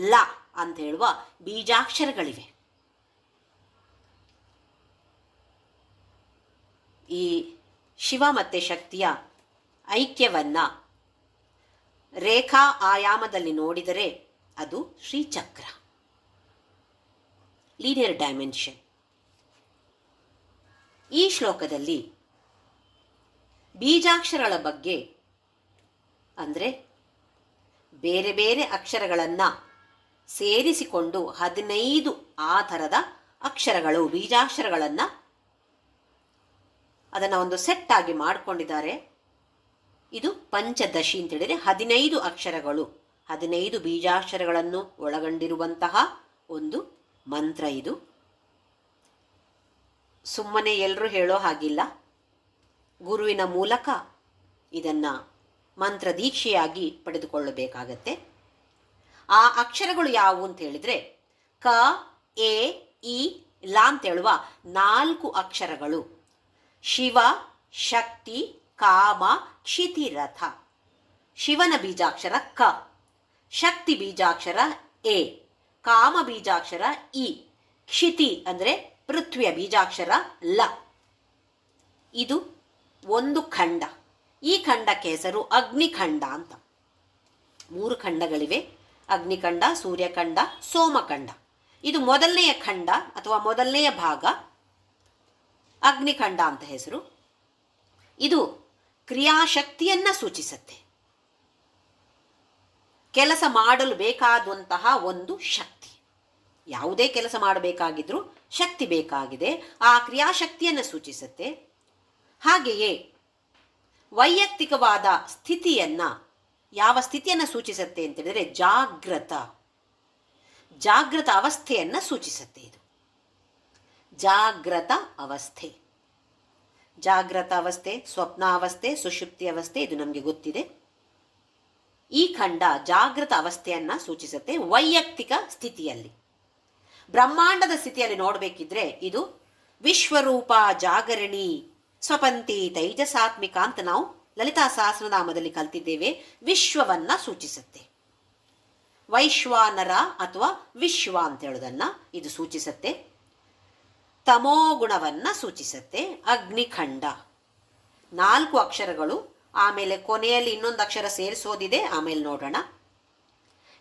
[SPEAKER 1] ಲ ಅಂತ ಹೇಳುವ ಬೀಜಾಕ್ಷರಗಳಿವೆ. ಈ ಶಿವ ಮತ್ತು ಶಕ್ತಿಯ ಐಕ್ಯವನ್ನು ರೇಖಾ ಆಯಾಮದಲ್ಲಿ ನೋಡಿದರೆ ಅದು ಶ್ರೀಚಕ್ರ, ಲೀನಿಯರ್ ಡೈಮೆನ್ಷನ್. ಈ ಶ್ಲೋಕದಲ್ಲಿ ಬೀಜಾಕ್ಷರಗಳ ಬಗ್ಗೆ ಅಂದರೆ ಬೇರೆ ಬೇರೆ ಅಕ್ಷರಗಳನ್ನು ಸೇರಿಸಿಕೊಂಡು 15 ಆ ಥರದ ಅಕ್ಷರಗಳು, ಬೀಜಾಕ್ಷರಗಳನ್ನು ಅದನ್ನು ಒಂದು ಸೆಟ್ ಆಗಿ ಮಾಡಿಕೊಂಡಿದ್ದಾರೆ. ಇದು ಪಂಚದಶಿ ಅಂತೇಳಿದರೆ 15 ಅಕ್ಷರಗಳು, 15 ಬೀಜಾಕ್ಷರಗಳನ್ನು ಒಳಗೊಂಡಿರುವಂತಹ ಒಂದು ಮಂತ್ರ. ಇದು ಸುಮ್ಮನೆ ಎಲ್ಲರೂ ಹೇಳೋ ಹಾಗಿಲ್ಲ. ಗುರುವಿನ ಮೂಲಕ ಇದನ್ನು ಮಂತ್ರ ದೀಕ್ಷೆಯಾಗಿ ಪಡೆದುಕೊಳ್ಳಬೇಕಾಗತ್ತೆ. ಆ ಅಕ್ಷರಗಳು ಯಾವುವು ಅಂತ ಹೇಳಿದರೆ ಕ, ಎ, ಇ, ಲ ಅಂತೇಳುವ 4 ಅಕ್ಷರಗಳು. ಶಿವ, ಶಕ್ತಿ, ಕಾಮ, ಕ್ಷಿತಿರಥ. ಶಿವನ ಬೀಜಾಕ್ಷರ ಕ, ಶಕ್ತಿ ಬೀಜಾಕ್ಷರ ಎ, ಕಾಮ ಬೀಜಾಕ್ಷರ ಇ, ಕ್ಷಿತಿ ಅಂದರೆ ಪೃಥ್ವಿಯ ಬೀಜಾಕ್ಷರ ಲ. ಇದು ಒಂದು ಖಂಡ. ಈ ಖಂಡಕ್ಕೆ ಹೆಸರು ಅಗ್ನಿಖಂಡ ಅಂತ. 3 ಖಂಡಗಳಿವೆ: ಅಗ್ನಿಖಂಡ, ಸೂರ್ಯಖಂಡ, ಸೋಮಖಂಡ. ಇದು ಮೊದಲನೆಯ ಖಂಡ ಅಥವಾ ಮೊದಲನೆಯ ಭಾಗ, ಅಗ್ನಿಖಂಡ ಅಂತ ಹೆಸರು. ಇದು ಕ್ರಿಯಾಶಕ್ತಿಯನ್ನು ಸೂಚಿಸುತ್ತೆ. ಕೆಲಸ ಮಾಡಲು ಬೇಕಾದಂತಹ ಒಂದು ಶಕ್ತಿ. ಯಾವುದೇ ಕೆಲಸ ಮಾಡಬೇಕಾಗಿದ್ರೂ ಶಕ್ತಿ ಬೇಕಾಗಿದೆ, ಆ ಕ್ರಿಯಾಶಕ್ತಿಯನ್ನು ಸೂಚಿಸುತ್ತೆ. ಹಾಗೆಯೇ ವೈಯಕ್ತಿಕವಾದ ಸ್ಥಿತಿಯನ್ನು, ಯಾವ ಸ್ಥಿತಿಯನ್ನು ಸೂಚಿಸುತ್ತೆ ಅಂತೇಳಿದರೆ ಜಾಗೃತ ಅವಸ್ಥೆಯನ್ನು ಸೂಚಿಸುತ್ತೆ. ಇದು ಜಾಗೃತ ಅವಸ್ಥೆ, ಸ್ವಪ್ನಾವಸ್ಥೆ, ಸುಷುಪ್ತಿ ಅವಸ್ಥೆ, ಇದು ನಮಗೆ ಗೊತ್ತಿದೆ. ಈ ಖಂಡ ಜಾಗೃತ ಅವಸ್ಥೆಯನ್ನು ಸೂಚಿಸುತ್ತೆ ವೈಯಕ್ತಿಕ ಸ್ಥಿತಿಯಲ್ಲಿ. ಬ್ರಹ್ಮಾಂಡದ ಸ್ಥಿತಿಯಲ್ಲಿ ನೋಡಬೇಕಿದ್ರೆ ಇದು ವಿಶ್ವರೂಪ ಜಾಗರಣಿ ಸ್ವಪಂತಿ ತೈಜಸಾತ್ಮಿಕ ಅಂತ ನಾವು ಲಲಿತಾ ಸಹಸ್ರನಾಮದಲ್ಲಿ ಕಲ್ತಿದ್ದೇವೆ. ವಿಶ್ವವನ್ನು ಸೂಚಿಸುತ್ತೆ. ವೈಶ್ವಾನರ ಅಥವಾ ವಿಶ್ವ ಅಂತ ಹೇಳೋದನ್ನು ಇದು ಸೂಚಿಸುತ್ತೆ. ತಮೋಗುಣವನ್ನು ಸೂಚಿಸುತ್ತೆ. ಅಗ್ನಿಖಂಡ 4 ಅಕ್ಷರಗಳು, ಆಮೇಲೆ ಕೊನೆಯಲ್ಲಿ ಇನ್ನೊಂದು ಅಕ್ಷರ ಸೇರಿಸೋದಿದೆ, ಆಮೇಲೆ ನೋಡೋಣ.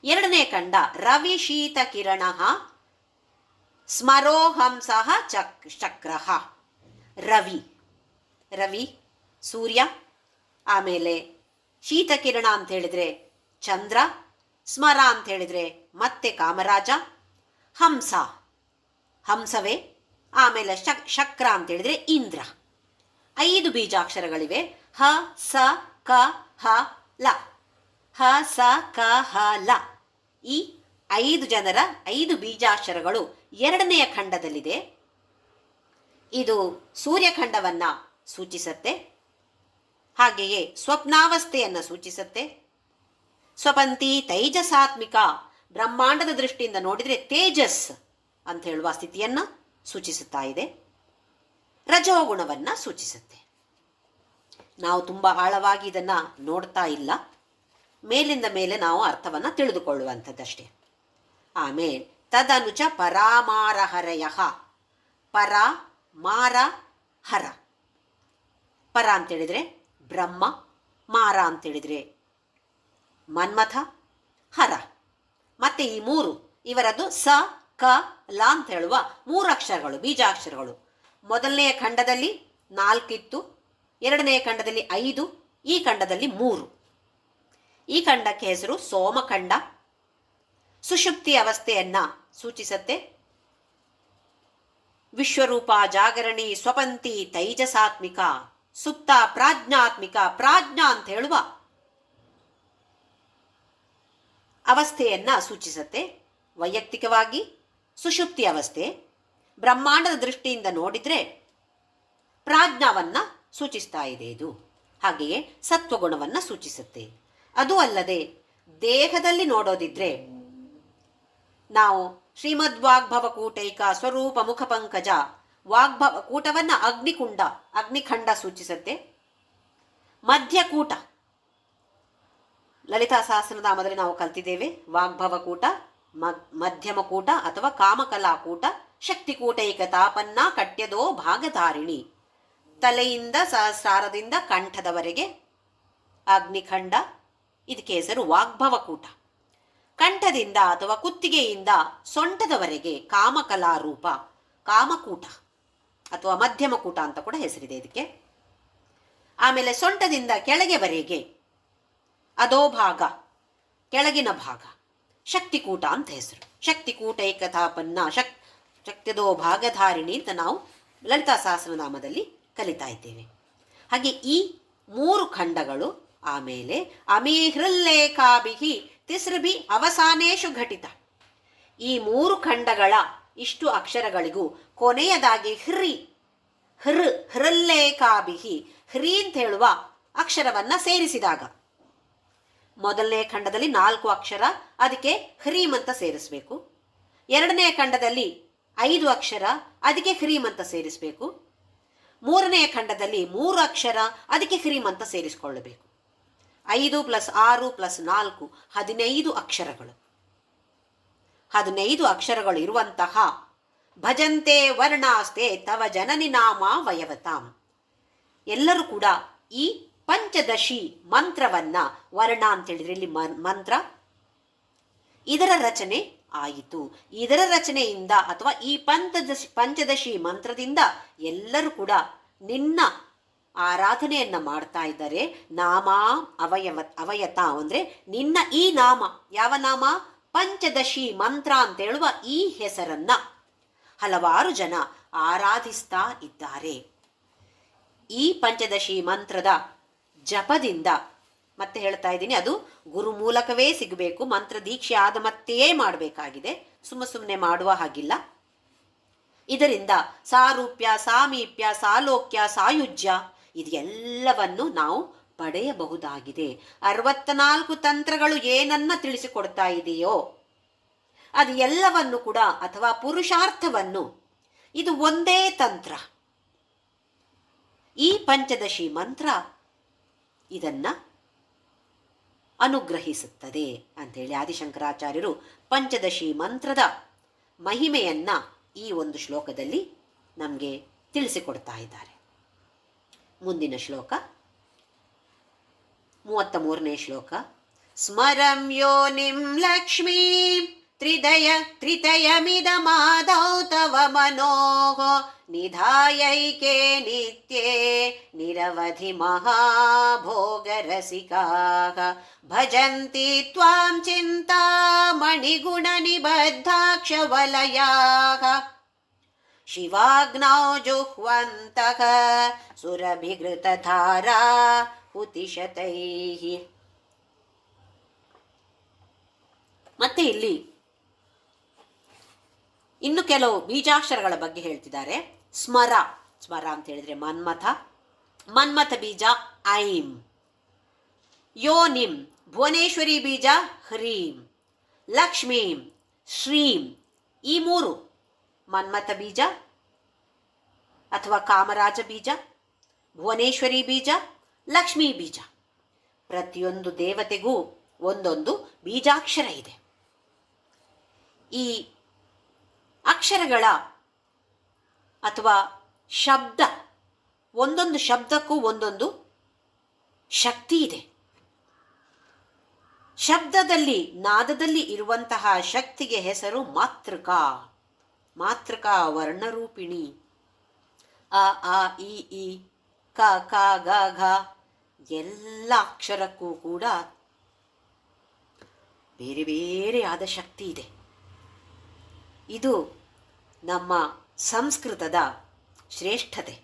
[SPEAKER 1] ಎರಡನೇ ಖಂಡ ರವಿ ಶೀತ ಕಿರಣ ಸ್ಮರೋಹಂಸ ಚಕ್ರ. ರವಿ ಸೂರ್ಯ, ಆಮೇಲೆ ಶೀತಕಿರಣ ಅಂತ ಹೇಳಿದರೆ ಚಂದ್ರ, ಸ್ಮರ ಅಂತ ಹೇಳಿದರೆ ಮತ್ತೆ ಕಾಮರಾಜ, ಹಂಸವೇ, ಆಮೇಲೆ ಶಕ್ರ ಅಂತ ಹೇಳಿದರೆ ಇಂದ್ರ. 5 ಬೀಜಾಕ್ಷರಗಳಿವೆ. ಹ ಸ ಕ ಹ ಲ. ಹ ಸ ಕ ಹ ಲ. ಈ 5 ಜನರ 5 ಬೀಜಾಕ್ಷರಗಳು ಎರಡನೆಯ ಖಂಡದಲ್ಲಿದೆ. ಇದು ಸೂರ್ಯಖಂಡವನ್ನು ಸೂಚಿಸುತ್ತೆ. ಹಾಗೆಯೇ ಸ್ವಪ್ನಾವಸ್ಥೆಯನ್ನು ಸೂಚಿಸುತ್ತೆ. ಸ್ವಪಂತಿ ತೈಜಸಾತ್ಮಿಕ, ಬ್ರಹ್ಮಾಂಡದ ದೃಷ್ಟಿಯಿಂದ ನೋಡಿದರೆ ತೇಜಸ್ ಅಂತ ಹೇಳುವ ಸ್ಥಿತಿಯನ್ನು ಸೂಚಿಸುತ್ತಾ ಇದೆ. ರಜೋಗುಣವನ್ನು ಸೂಚಿಸುತ್ತೆ. ನಾವು ತುಂಬ ಆಳವಾಗಿ ಇದನ್ನು ನೋಡ್ತಾ ಇಲ್ಲ, ಮೇಲಿಂದ ಮೇಲೆ ನಾವು ಅರ್ಥವನ್ನು ತಿಳಿದುಕೊಳ್ಳುವಂಥದ್ದಷ್ಟೇ. ಆಮೇಲೆ ತದನುಚ ಪರಾಮಾರಹರಯ. ಪರ, ಮಾರ, ಹರ. ಪರ ಅಂತೇಳಿದರೆ ಬ್ರಹ್ಮ, ಮಾರ ಅಂತೇಳಿದರೆ ಮನ್ಮಥ, ಹರ. ಮತ್ತು ಈ 3 ಇವರದ್ದು ಸ ಕ ಲ ಅಂತ ಹೇಳುವ 3 ಅಕ್ಷರಗಳು, ಬೀಜಾಕ್ಷರಗಳು. ಮೊದಲನೆಯ ಖಂಡದಲ್ಲಿ 4 ಎರಡನೆಯ ಖಂಡದಲ್ಲಿ 5, ಈ ಖಂಡದಲ್ಲಿ 3. ಈ ಖಂಡಕ್ಕೆ ಹೆಸರು ಸೋಮಖಂಡ. ಸುಷುಪ್ತಿ ಅವಸ್ಥೆಯನ್ನ ಸೂಚಿಸತ್ತೆ. ವಿಶ್ವರೂಪ ಜಾಗರಣಿ ಸ್ವಪಂತಿ ತೈಜಸಾತ್ಮಿಕ ಸುಪ್ತ ಪ್ರಾಜ್ಞಾತ್ಮಿಕ ಪ್ರಾಜ್ಞಾ ಅಂತ ಹೇಳುವ ಅವಸ್ಥೆಯನ್ನ ಸೂಚಿಸತ್ತೆ. ವೈಯಕ್ತಿಕವಾಗಿ ಸುಷುಪ್ತಿ ಅವಸ್ಥೆ, ಬ್ರಹ್ಮಾಂಡದ ದೃಷ್ಟಿಯಿಂದ ನೋಡಿದ್ರೆ ಪ್ರಾಜ್ಞಾವನ್ನ ಸೂಚಿಸ್ತಾ ಇದೆ ಇದು. ಹಾಗೆಯೇ ಸತ್ವಗುಣವನ್ನ ಸೂಚಿಸುತ್ತೆ. ಅದು ಅಲ್ಲದೆ ದೇಹದಲ್ಲಿ ನೋಡೋದಿದ್ರೆ ನಾವು ಶ್ರೀಮದ್ ವಾಗ್ಭವ ಕೂಟೈಕ ಸ್ವರೂಪ ಮುಖ ಪಂಕಜ ವಾಗ್ಭವ ಕೂಟವನ್ನ ಅಗ್ನಿಖಂಡ ಸೂಚಿಸುತ್ತೆ. ಮಧ್ಯಕೂಟ ಲಲಿತಾ ಸಹಸ್ರನಾಮದಲ್ಲಿ ನಾವು ಕಲ್ತಿದ್ದೇವೆ. ವಾಗ್ಭವ ಕೂಟ, ಮಧ್ಯಮ ಕೂಟ ಅಥವಾ ಕಾಮಕಲಾ ಕೂಟ, ಶಕ್ತಿಕೂಟೈಕ ತಾಪನ್ನ ಕಟ್ಯದೋ ಭಾಗಧಾರಿಣಿ. ತಲೆಯಿಂದ ಸಹಸ್ರಾರದಿಂದ ಕಂಠದವರೆಗೆ ಅಗ್ನಿಖಂಡ, ಇದಕ್ಕೆ ಹೆಸರು ವಾಗ್ಭವ ಕೂಟ. ಕಂಠದಿಂದ ಅಥವಾ ಕುತ್ತಿಗೆಯಿಂದ ಸೊಂಟದವರೆಗೆ ಕಾಮಕಲಾ ರೂಪ ಕಾಮಕೂಟ ಅಥವಾ ಮಧ್ಯಮ ಕೂಟ ಅಂತ ಕೂಡ ಹೆಸರಿದೆ ಇದಕ್ಕೆ. ಆಮೇಲೆ ಸೊಂಟದಿಂದ ಕೆಳಗೆವರೆಗೆ ಅಧೋಭಾಗ, ಕೆಳಗಿನ ಭಾಗ ಶಕ್ತಿಕೂಟ ಅಂತ ಹೆಸರು. ಶಕ್ತಿಕೂಟ ಏಕತಾಪನ್ನ ಶಕ್ತಿದೋ ಭಾಗಧಾರಿಣಿ ಅಂತ ನಾವು ಲಲಿತಾ ಸಹಸ್ರನಾಮದಲ್ಲಿ ಕಲಿತಾ ಇದ್ದೇವೆ. ಹಾಗೆ ಈ 3 ಖಂಡಗಳು ಆಮೇಲೆ ಅಮೀಹೃಲ್ಲೇಖಾಭಿಹಿ ತಿಸ್ರಭಿ ಅವಸಾನೇಶು ಘಟಿತ. ಈ 3 ಖಂಡಗಳ ಇಷ್ಟು ಅಕ್ಷರಗಳಿಗೂ ಕೊನೆಯದಾಗಿ ಹೃಲ್ಲೇಖಾಭಿಹಿ ಹ್ರೀ ಅಂತ ಹೇಳುವ ಅಕ್ಷರವನ್ನ ಸೇರಿಸಿದಾಗ, ಮೊದಲನೇ ಖಂಡದಲ್ಲಿ 4 ಅಕ್ಷರ, ಅದಕ್ಕೆ ಹ್ರೀಂ ಅಂತ ಸೇರಿಸಬೇಕು. ಎರಡನೆಯ ಖಂಡದಲ್ಲಿ 5 ಅಕ್ಷರ, ಅದಕ್ಕೆ ಹ್ರೀಂ ಅಂತ ಸೇರಿಸಬೇಕು. ಮೂರನೆಯ ಖಂಡದಲ್ಲಿ 3 ಅಕ್ಷರ, ಅದಕ್ಕೆ ಹ್ರೀಂ ಅಂತ ಸೇರಿಸಿಕೊಳ್ಳಬೇಕು. 5 + 6 + 4 15 ಅಕ್ಷರಗಳು. 15 ಅಕ್ಷರಗಳು ಇರುವಂತಹ ಭಜಂತೆ ವರ್ಣಾಸ್ತೆ ತವ ಜನನಿ ನಾಮ ವಯವತಾಂ. ಎಲ್ಲರೂ ಕೂಡ ಈ ಪಂಚದಶಿ ಮಂತ್ರವನ್ನ, ವರ್ಣ ಅಂತೇಳಿದ್ರೆ ಇಲ್ಲಿ ಮಂತ್ರ, ಇದರ ರಚನೆ ಆಯಿತು. ಇದರ ರಚನೆಯಿಂದ ಅಥವಾ ಈ ಪಂಚದಶಿ ಮಂತ್ರದಿಂದ ಎಲ್ಲರೂ ಕೂಡ ನಿನ್ನ ಆರಾಧನೆಯನ್ನ ಮಾಡ್ತಾ ಇದ್ದಾರೆ. ನಾಮ ಅವಯತ ಅಂದ್ರೆ ನಿನ್ನ ಈ ನಾಮ, ಯಾವ ನಾಮ? ಪಂಚದಶಿ ಮಂತ್ರ ಅಂತ ಹೇಳುವ ಈ ಹೆಸರನ್ನ ಹಲವಾರು ಜನ ಆರಾಧಿಸ್ತಾ ಇದ್ದಾರೆ. ಈ ಪಂಚದಶಿ ಮಂತ್ರದ ಜಪದಿಂದ, ಮತ್ತೆ ಹೇಳ್ತಾ ಇದ್ದೀನಿ, ಅದು ಗುರು ಮೂಲಕವೇ ಸಿಗಬೇಕು. ಮಂತ್ರ ದೀಕ್ಷೆ ಆದ ಮತ್ತೆಯೇ ಮಾಡಬೇಕಾಗಿದೆ, ಸುಮ್ಮನೆ ಮಾಡುವ ಹಾಗಿಲ್ಲ. ಇದರಿಂದ ಸಾರೂಪ್ಯ, ಸಾಮೀಪ್ಯ, ಸಾಲೋಕ್ಯ, ಸಾಯುಜ್ಯ ಇದೆಲ್ಲವನ್ನು ನಾವು ಪಡೆಯಬಹುದಾಗಿದೆ. 64 ತಂತ್ರಗಳು ಏನನ್ನ ತಿಳಿಸಿಕೊಡ್ತಾ ಇದೆಯೋ ಅದು ಎಲ್ಲವನ್ನು ಕೂಡ, ಅಥವಾ ಪುರುಷಾರ್ಥವನ್ನು, ಇದು ಒಂದೇ ತಂತ್ರ. ಈ ಪಂಚದಶಿ ಮಂತ್ರ ಇದನ್ನ ಅನುಗ್ರಹಿಸುತ್ತದೆ ಅಂತೇಳಿ ಆದಿಶಂಕರಾಚಾರ್ಯರು ಪಂಚದಶಿ ಮಂತ್ರದ ಮಹಿಮೆಯನ್ನ ಈ ಒಂದು ಶ್ಲೋಕದಲ್ಲಿ ನಮಗೆ ತಿಳಿಸಿಕೊಡ್ತಾ ಇದ್ದಾರೆ. ಮುಂದಿನ ಶ್ಲೋಕ 33ನೇ ಶ್ಲೋಕ. ಸ್ಮರಂ ಯೋನಿಂ ಲಕ್ಷ್ಮೀ ತ್ರಿತಯಮಿದಮಾದೌ ತವ ಮನೋಃ ನಿಧಾಯೈಕೆ ನಿತ್ಯೇ ನಿರವಧಿ ಮಹಾಭೋಗರಸಿಕಾಃ ಭಜಂತಿ ತ್ವಾಂ ಚಿಂತಾಮಣಿಗುಣ ನಿಬದ್ಧಾಕ್ಷವಲಯಾಃ ಶಿವಾಗ್ನೌ ಜುಹ್ವಂತಃ ಸುರಭಿಘೃತಧಾರಾ ಹುತಿಶತೈಃ. ಮತ್ತೆ ಇಲ್ಲಿ ಇನ್ನು ಕೆಲವು ಬೀಜಾಕ್ಷರಗಳ ಬಗ್ಗೆ ಹೇಳ್ತಿದ್ದಾರೆ. ಸ್ಮರ ಅಂತ ಹೇಳಿದ್ರೆ ಮನ್ಮಥ ಬೀಜ ಐಂ. ಯೋನಿಂ ಭುವನೇಶ್ವರಿ ಬೀಜ ಹ್ರೀಂ. ಲಕ್ಷ್ಮೀಂ ಶ್ರೀಂ. ಈ 3 ಮನ್ಮಥ ಬೀಜ ಅಥವಾ ಕಾಮರಾಜ ಬೀಜ, ಭುವನೇಶ್ವರಿ ಬೀಜ, ಲಕ್ಷ್ಮೀ ಬೀಜ. ಪ್ರತಿಯೊಂದು ದೇವತೆಗೂ ಒಂದೊಂದು ಬೀಜಾಕ್ಷರ ಇದೆ. ಈ ಅಕ್ಷರಗಳ ಅಥವಾ ಶಬ್ದ, ಒಂದೊಂದು ಶಬ್ದಕ್ಕೂ ಒಂದೊಂದು ಶಕ್ತಿ ಇದೆ. ಶಬ್ದದಲ್ಲಿ, ನಾದದಲ್ಲಿ ಇರುವಂತಹ ಶಕ್ತಿಗೆ ಹೆಸರು ಮಾತೃಕಾ ವರ್ಣರೂಪಿಣಿ. ಅ ಆ ಇ ಈ ಕ ಕ ಗ ಘ ಎಲ್ಲ ಅಕ್ಷರಕ್ಕೂ ಕೂಡ ಬೇರೆ ಬೇರೆಯಾದ ಶಕ್ತಿ ಇದೆ. ಇದು ನಮ್ಮ ಸಂಸ್ಕೃತದ ಶ್ರೇಷ್ಠತೆ.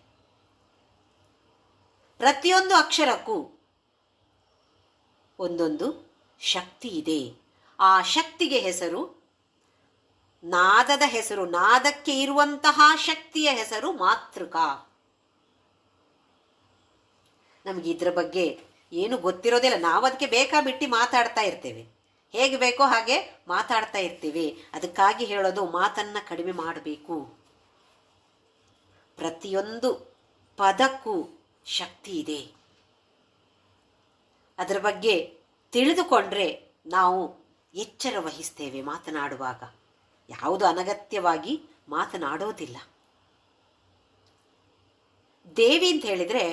[SPEAKER 1] ಪ್ರತಿಯೊಂದು ಅಕ್ಷರಕ್ಕೂ ಒಂದೊಂದು ಶಕ್ತಿ ಇದೆ. ಆ ಶಕ್ತಿಗೆ ಹೆಸರು, ನಾದದ ಹೆಸರು, ನಾದಕ್ಕೆ ಇರುವಂತಹ ಶಕ್ತಿಯ ಹೆಸರು ಮಾತೃಕಾ. ನಮಗೆ ಇದರ ಬಗ್ಗೆ ಏನು ಗೊತ್ತಿರೋದಿಲ್ಲ. ನಾವು ಅದಕ್ಕೆ ಬೇಕಾಬಿಟ್ಟು ಮಾತಾಡ್ತಾ ಇರ್ತೇವೆ, ಹೇಗೆ ಬೇಕೋ ಹಾಗೆ ಮಾತಾಡ್ತಾ ಇರ್ತೀವಿ. ಅದಕ್ಕಾಗಿ ಹೇಳೋದು, ಮಾತನ್ನು ಕಡಿಮೆ ಮಾಡಬೇಕು. ಪ್ರತಿಯೊಂದು ಪದಕ್ಕೂ ಶಕ್ತಿ ಇದೆ. ಅದರ ಬಗ್ಗೆ ತಿಳಿದುಕೊಂಡ್ರೆ ನಾವು ಎಚ್ಚರ ವಹಿಸ್ತೇವೆ. ಮಾತನಾಡುವಾಗ ಯಾವುದು ಅನಗತ್ಯವಾಗಿ ಮಾತನಾಡೋದಿಲ್ಲ. ದೇವಿ ಅಂತ ಹೇಳಿದರೆ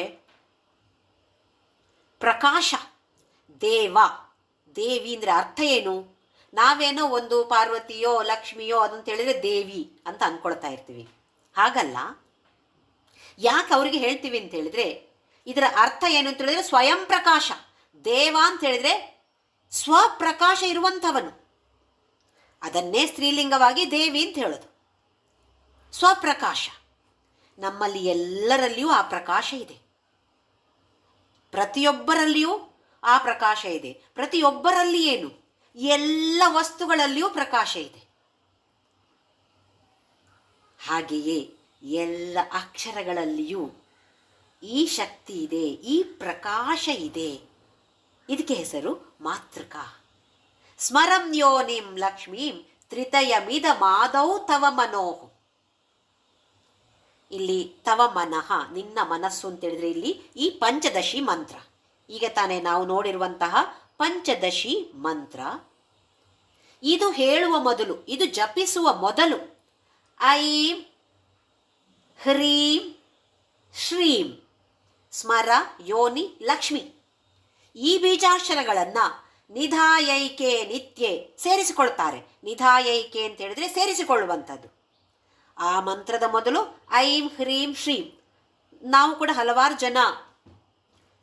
[SPEAKER 1] ಪ್ರಕಾಶ, ದೇವ. ದೇವಿ ಅಂದರೆ ಅರ್ಥ ಏನು? ನಾವೇನೋ ಒಂದು ಪಾರ್ವತಿಯೋ ಲಕ್ಷ್ಮಿಯೋ ಅದಂತ ಹೇಳಿದರೆ ದೇವಿ ಅಂತ ಅಂದ್ಕೊಳ್ತಾ ಇರ್ತೀವಿ. ಹಾಗಲ್ಲ. ಯಾಕೆ ಅವರಿಗೆ ಹೇಳ್ತೀವಿ ಅಂತ ಹೇಳಿದ್ರೆ, ಇದರ ಅರ್ಥ ಏನು ಅಂತ ಹೇಳಿದ್ರೆ ಸ್ವಯಂ ಪ್ರಕಾಶ. ದೇವ ಅಂತ ಹೇಳಿದ್ರೆ ಸ್ವಪ್ರಕಾಶ ಇರುವಂಥವನು. ಅದನ್ನೇ ಸ್ತ್ರೀಲಿಂಗವಾಗಿ ದೇವಿ ಅಂತ ಹೇಳೋದು. ಸ್ವಪ್ರಕಾಶ. ನಮ್ಮಲ್ಲಿ ಎಲ್ಲರಲ್ಲಿಯೂ ಆ ಪ್ರಕಾಶ ಇದೆ. ಪ್ರತಿಯೊಬ್ಬರಲ್ಲಿಯೂ ಆ ಪ್ರಕಾಶ ಇದೆ. ಪ್ರತಿಯೊಬ್ಬರಲ್ಲಿ ಏನು, ಎಲ್ಲ ವಸ್ತುಗಳಲ್ಲಿಯೂ ಪ್ರಕಾಶ ಇದೆ. ಹಾಗೆಯೇ ಎಲ್ಲ ಅಕ್ಷರಗಳಲ್ಲಿಯೂ ಈ ಶಕ್ತಿ ಇದೆ, ಈ ಪ್ರಕಾಶ ಇದೆ. ಇದಕ್ಕೆ ಹೆಸರು ಮಾತೃಕಾ. ಸ್ಮರಂ ಯೋನಿಂ ಲಕ್ಷ್ಮೀಂ ತ್ರಿತಯಮಿದ ಮಾದೌ ತವ ಮನೋಹು. ಇಲ್ಲಿ ತವ ಮನಃ, ನಿನ್ನ ಮನಸ್ಸು ಅಂತೇಳಿದ್ರೆ ಇಲ್ಲಿ ಈ ಪಂಚದಶಿ ಮಂತ್ರ. ಈಗ ತಾನೇ ನಾವು ನೋಡಿರುವಂತಹ ಪಂಚದಶಿ ಮಂತ್ರ. ಇದು ಹೇಳುವ ಮೊದಲು, ಇದು ಜಪಿಸುವ ಮೊದಲು ಐಂ ಹ್ರೀಂ ಶ್ರೀಂ ಸ್ಮರ ಯೋನಿ ಲಕ್ಷ್ಮಿ, ಈ ಬೀಜಾಕ್ಷರಗಳನ್ನು ನಿಧಾಯೈಕೆ ನಿತ್ಯೆ ಸೇರಿಸಿಕೊಳ್ತಾರೆ. ನಿಧಾಯೈಕೆ ಅಂತ ಹೇಳಿದ್ರೆ ಸೇರಿಸಿಕೊಳ್ಳುವಂಥದ್ದು. ಆ ಮಂತ್ರದ ಮೊದಲು ಐಂ ಹ್ರೀಂ ಶ್ರೀಂ. ನಾವು ಕೂಡ ಹಲವಾರು ಜನ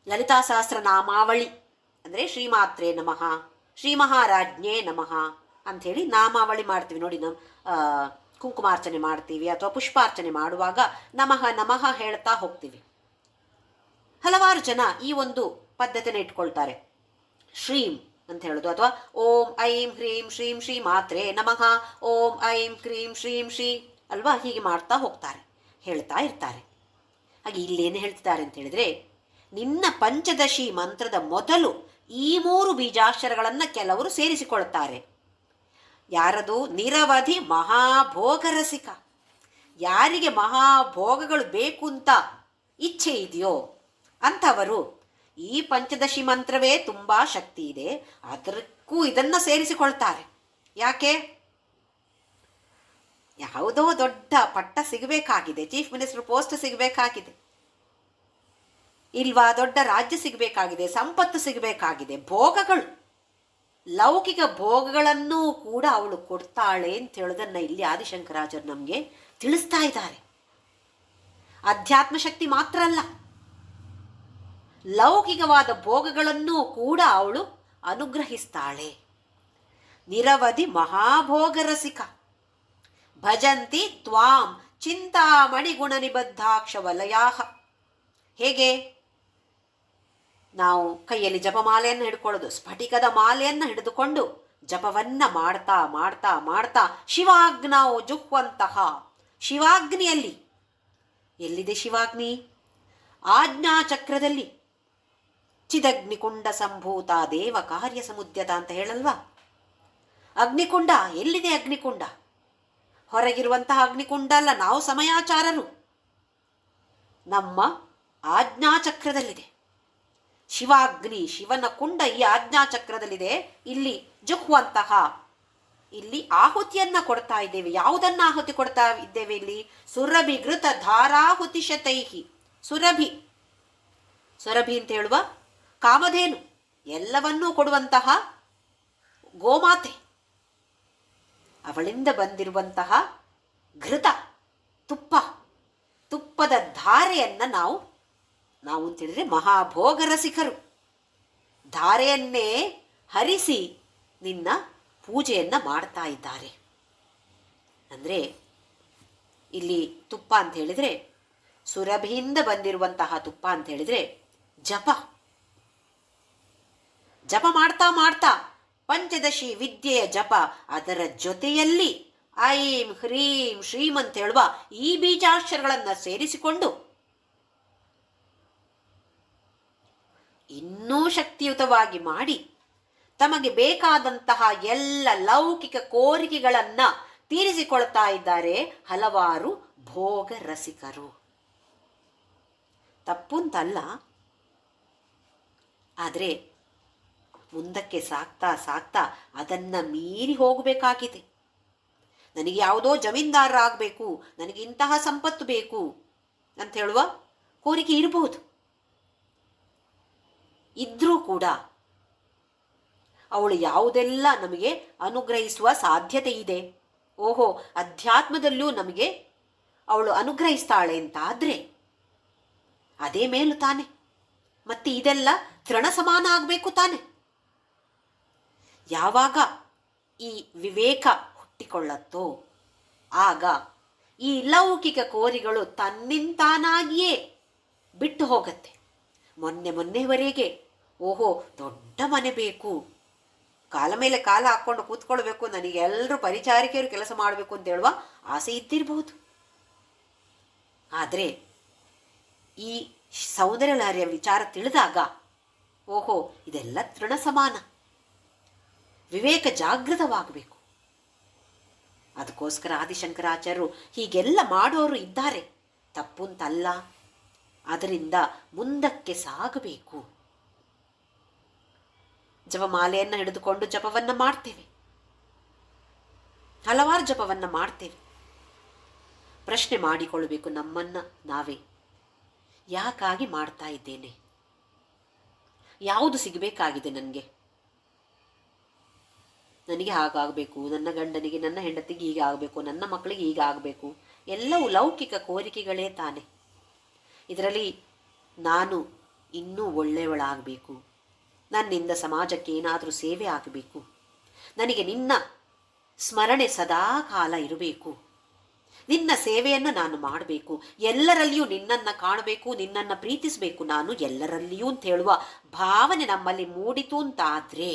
[SPEAKER 1] ಲಲಿತಾ ಸಹಸ್ರ ನಾಮಾವಳಿ ಅಂದರೆ ಶ್ರೀಮಾತ್ರೇ ನಮಃ, ಶ್ರೀ ಮಹಾರಾಜ್ಞೇ ನಮಃ ಅಂಥೇಳಿ ನಾಮಾವಳಿ ಮಾಡ್ತೀವಿ ನೋಡಿ. ಕುಂಕುಮಾರ್ಚನೆ ಮಾಡ್ತೀವಿ ಅಥವಾ ಪುಷ್ಪಾರ್ಚನೆ ಮಾಡುವಾಗ ನಮಃ ನಮಃ ಹೇಳ್ತಾ ಹೋಗ್ತೀವಿ. ಹಲವಾರು ಜನ ಈ ಒಂದು ಪದ್ಧತಿನ ಇಟ್ಕೊಳ್ತಾರೆ. ಶ್ರೀಂ ಅಂತ ಹೇಳೋದು, ಅಥವಾ ಓಂ ಐಂ ಹ್ರೀಂ ಶ್ರೀಂ ಶ್ರೀ ಮಾತ್ರೇ ನಮಃ, ಓಂ ಐಂ ಕ್ರೀಂ ಶ್ರೀಂ ಶ್ರೀ ಅಲ್ವಾ, ಹೀಗೆ ಮಾಡ್ತಾ ಹೋಗ್ತಾರೆ, ಹೇಳ್ತಾ ಇರ್ತಾರೆ. ಹಾಗೆ ಇಲ್ಲೇನು ಹೇಳ್ತಿದ್ದಾರೆ ಅಂತ ಹೇಳಿದ್ರೆ, ನಿನ್ನ ಪಂಚದಶಿ ಮಂತ್ರದ ಮೊದಲು ಈ 3 ಬೀಜಾಕ್ಷರಗಳನ್ನು ಕೆಲವರು ಸೇರಿಸಿಕೊಳ್ತಾರೆ. ಯಾರದು? ನಿರವಧಿ ಮಹಾಭೋಗರಸಿಕ. ಯಾರಿಗೆ ಮಹಾಭೋಗಗಳು ಬೇಕು ಅಂತ ಇಚ್ಛೆ ಇದೆಯೋ ಅಂಥವರು ಈ ಪಂಚದಶಿ ಮಂತ್ರವೇ ತುಂಬ ಶಕ್ತಿ ಇದೆ, ಅದಕ್ಕೂ ಇದನ್ನು ಸೇರಿಸಿಕೊಳ್ತಾರೆ. ಯಾಕೆ? ಯಾವುದೋ ದೊಡ್ಡ ಪಟ್ಟ ಸಿಗಬೇಕಾಗಿದೆ, ಚೀಫ್ ಮಿನಿಸ್ಟರ್ ಪೋಸ್ಟ್ ಸಿಗಬೇಕಾಗಿದೆ, ಇಲ್ವಾ ದೊಡ್ಡ ರಾಜ್ಯ ಸಿಗಬೇಕಾಗಿದೆ, ಸಂಪತ್ತು ಸಿಗಬೇಕಾಗಿದೆ, ಭೋಗಗಳು, ಲೌಕಿಕ ಭೋಗಗಳನ್ನೂ ಕೂಡ ಅವಳು ಕೊಡ್ತಾಳೆ ಅಂತ ಹೇಳೋದನ್ನು ಇಲ್ಲಿ ಆದಿಶಂಕರಾಚಾರ್ಯರು ನಮಗೆ ತಿಳಿಸ್ತಾ ಇದ್ದಾರೆ. ಅಧ್ಯಾತ್ಮ ಶಕ್ತಿ ಮಾತ್ರ ಅಲ್ಲ, ಲೌಕಿಕವಾದ ಭೋಗಗಳನ್ನೂ ಕೂಡ ಅವಳು ಅನುಗ್ರಹಿಸ್ತಾಳೆ. ನಿರವಧಿ ಮಹಾಭೋಗರಸಿಕ ಭಜಂತಿ ತ್ವಾಂ ಚಿಂತಾಮಣಿ ಗುಣನಿಬದ್ಧಾಕ್ಷ ವಲಯಾಹ. ಹೇಗೆ ನಾವು ಕೈಯಲ್ಲಿ ಜಪಮಾಲೆಯನ್ನು ಹಿಡ್ಕೊಳ್ಳೋದು, ಸ್ಫಟಿಕದ ಮಾಲೆಯನ್ನು ಹಿಡಿದುಕೊಂಡು ಜಪವನ್ನು ಮಾಡ್ತಾ ಮಾಡ್ತಾ ಮಾಡ್ತಾ ಶಿವಾಗ್ನೌ ಜುಹ್ವಂತಹ, ಶಿವಾಗ್ನಿಯಲ್ಲಿ, ಎಲ್ಲಿದೆ ಶಿವಾಗ್ನಿ? ಆಜ್ಞಾಚಕ್ರದಲ್ಲಿ. ಚಿದಗ್ನಿಕುಂಡ ಸಂಭೂತ ದೇವ ಕಾರ್ಯ ಸಮುದ್ಯತ ಅಂತ ಹೇಳಲ್ವಾ? ಅಗ್ನಿಕುಂಡ ಎಲ್ಲಿದೆ? ಅಗ್ನಿಕುಂಡ ಹೊರಗಿರುವಂತಹ ಅಗ್ನಿಕುಂಡ ಅಲ್ಲ, ನಾವು ಸಮಯಾಚಾರರು. ನಮ್ಮ ಆಜ್ಞಾಚಕ್ರದಲ್ಲಿದೆ ಶಿವಾಗ್ನಿ, ಶಿವನ ಕುಂಡ ಈ ಆಜ್ಞಾಚಕ್ರದಲ್ಲಿದೆ. ಇಲ್ಲಿ ಜುಹ್ವಂತಹ, ಇಲ್ಲಿ ಆಹುತಿಯನ್ನ ಕೊಡ್ತಾ ಇದ್ದೇವೆ. ಯಾವುದನ್ನ ಆಹುತಿ ಕೊಡ್ತಾ ಇದ್ದೇವೆ ಇಲ್ಲಿ? ಸುರಭಿ ಘೃತ ಧಾರಾಹುತಿ ಶತೈಹಿ. ಸುರಭಿ, ಸುರಭಿ ಅಂತ ಹೇಳುವ ಕಾಮಧೇನು, ಎಲ್ಲವನ್ನೂ ಕೊಡುವಂತಹ ಗೋಮಾತೆ, ಅವಳಿಂದ ಬಂದಿರುವಂತಹ ಘೃತ ತುಪ್ಪ, ತುಪ್ಪ ತುಪ್ಪದ ಧಾರೆಯನ್ನು ನಾವು ಅಂತೇಳಿದರೆ ಮಹಾಭೋಗ ರಸಿಕರು. ಧಾರೆಯನ್ನೇ ಹರಿಸಿ ನಿನ್ನ ಪೂಜೆಯನ್ನು ಮಾಡ್ತಾ ಇದ್ದಾರೆ. ಅಂದರೆ ಇಲ್ಲಿ ತುಪ್ಪ ಅಂತ ಹೇಳಿದರೆ ಸುರಭಿಯಿಂದ ಬಂದಿರುವಂತಹ ತುಪ್ಪ ಅಂತ ಹೇಳಿದರೆ ಜಪ ಮಾಡ್ತಾ ಮಾಡ್ತಾ ಪಂಚದಶಿ ವಿದ್ಯೆಯ ಜಪ, ಅದರ ಜೊತೆಯಲ್ಲಿ ಐಂ ಹ್ರೀಂ ಶ್ರೀಂ ಅಂತ ಹೇಳುವ ಈ ಬೀಜಾಕ್ಷರಗಳನ್ನು ಸೇರಿಸಿಕೊಂಡು ಇನ್ನೂ ಶಕ್ತಿಯುತವಾಗಿ ಮಾಡಿ ತಮಗೆ ಬೇಕಾದಂತಹ ಎಲ್ಲ ಲೌಕಿಕ ಕೋರಿಕೆಗಳನ್ನು ತೀರಿಸಿಕೊಳ್ತಾ ಇದ್ದಾರೆ ಹಲವಾರು ಭೋಗ ರಸಿಕರು. ತಪ್ಪುಂತಲ್ಲ, ಆದರೆ ಮುಂದಕ್ಕೆ ಸಾಕ್ತಾ ಸಾಕ್ತಾ ಅದನ್ನು ಮೀರಿ ಹೋಗಬೇಕಾಗಿದೆ. ನನಗೆ ಯಾವುದೋ ಜಮೀನ್ದಾರ ಆಗಬೇಕು, ನನಗೆ ಇಂತಹ ಸಂಪತ್ತು ಬೇಕು ಅಂತ ಹೇಳುವ ಕೋರಿಕೆ ಇರಬಹುದು. ಇದ್ರೂ ಕೂಡ ಅವಳು ಯಾವುದೆಲ್ಲ ನಮಗೆ ಅನುಗ್ರಹಿಸುವ ಸಾಧ್ಯತೆ ಇದೆ, ಓಹೋ ಅಧ್ಯಾತ್ಮದಲ್ಲೂ ನಮಗೆ ಅವಳು ಅನುಗ್ರಹಿಸ್ತಾಳೆ ಅಂತಾದರೆ ಅದೇ ಮೇಲು ತಾನೆ. ಮತ್ತೆ ಇದೆಲ್ಲ ತೃಣ ಸಮಾನ ಆಗಬೇಕು ತಾನೆ. ಯಾವಾಗ ಈ ವಿವೇಕ ಹುಟ್ಟಿಕೊಳ್ಳತ್ತೋ ಆಗ ಈ ಲೌಕಿಕ ಕೋರಿಗಳು ತನ್ನಿಂತಾನಾಗಿಯೇ ಬಿಟ್ಟು ಹೋಗತ್ತೆ. ಮೊನ್ನೆವರೆಗೆ ಓಹೋ ದೊಡ್ಡ ಮನೆ ಬೇಕು, ಕಾಲ ಮೇಲೆ ಕಾಲ ಹಾಕ್ಕೊಂಡು ಕೂತ್ಕೊಳ್ಬೇಕು, ನನಗೆ ಎಲ್ಲರೂ ಪರಿಚಾರಿಕೆಯವರು ಕೆಲಸ ಮಾಡಬೇಕು ಅಂತ ಹೇಳುವ ಆಸೆ ಇದ್ದಿರಬಹುದು. ಆದರೆ ಈ ಸೌಂದರ್ಯ ಲಹರಿಯ ವಿಚಾರ ತಿಳಿದಾಗ ಓಹೋ ಇದೆಲ್ಲ ತೃಣ ಸಮಾನ. ವಿವೇಕ ಜಾಗೃತವಾಗಬೇಕು. ಅದಕ್ಕೋಸ್ಕರ ಆದಿಶಂಕರಾಚಾರ್ಯರು ಹೀಗೆಲ್ಲ ಮಾಡೋರು ಇದ್ದಾರೆ, ತಪ್ಪುಂತಲ್ಲ. ಅದರಿಂದ ಮುಂದಕ್ಕೆ ಸಾಗಬೇಕು. ಜಪಮಾಲೆಯನ್ನು ಹಿಡಿದುಕೊಂಡು ಜಪವನ್ನು ಮಾಡ್ತೇವೆ, ಹಲವಾರು ಜಪವನ್ನು ಮಾಡ್ತೇವೆ. ಪ್ರಶ್ನೆ ಮಾಡಿಕೊಳ್ಳಬೇಕು ನಮ್ಮನ್ನು ನಾವೇ, ಯಾಕಾಗಿ ಮಾಡ್ತಾ ಇದ್ದೇನೆ? ಯಾವುದು ಸಿಗಬೇಕಾಗಿದೆ ನನಗೆ ಹಾಗಾಗಬೇಕು, ನನ್ನ ಗಂಡನಿಗೆ ನನ್ನ ಹೆಂಡತಿಗೆ ಹೀಗೆ ಆಗಬೇಕು, ನನ್ನ ಮಕ್ಕಳಿಗೆ ಹೀಗೆ ಆಗಬೇಕು, ಎಲ್ಲವೂ ಲೌಕಿಕ ಕೋರಿಕೆಗಳೇ ತಾನೆ. ಇದರಲ್ಲಿ ನಾನು ಇನ್ನೂ ಒಳ್ಳೆಯವಳಾಗಬೇಕು, ನನ್ನಿಂದ ಸಮಾಜಕ್ಕೆ ಏನಾದರೂ ಸೇವೆ ಆಗಬೇಕು, ನನಗೆ ನಿನ್ನ ಸ್ಮರಣೆ ಸದಾ ಕಾಲ ಇರಬೇಕು, ನಿನ್ನ ಸೇವೆಯನ್ನು ನಾನು ಮಾಡಬೇಕು, ಎಲ್ಲರಲ್ಲಿಯೂ ನಿನ್ನನ್ನು ಕಾಣಬೇಕು, ನಿನ್ನನ್ನು ಪ್ರೀತಿಸಬೇಕು ನಾನು ಎಲ್ಲರಲ್ಲಿಯೂ ಅಂತ ಹೇಳುವ ಭಾವನೆ ನಮ್ಮಲ್ಲಿ ಮೂಡಿತು ಅಂತಾದರೆ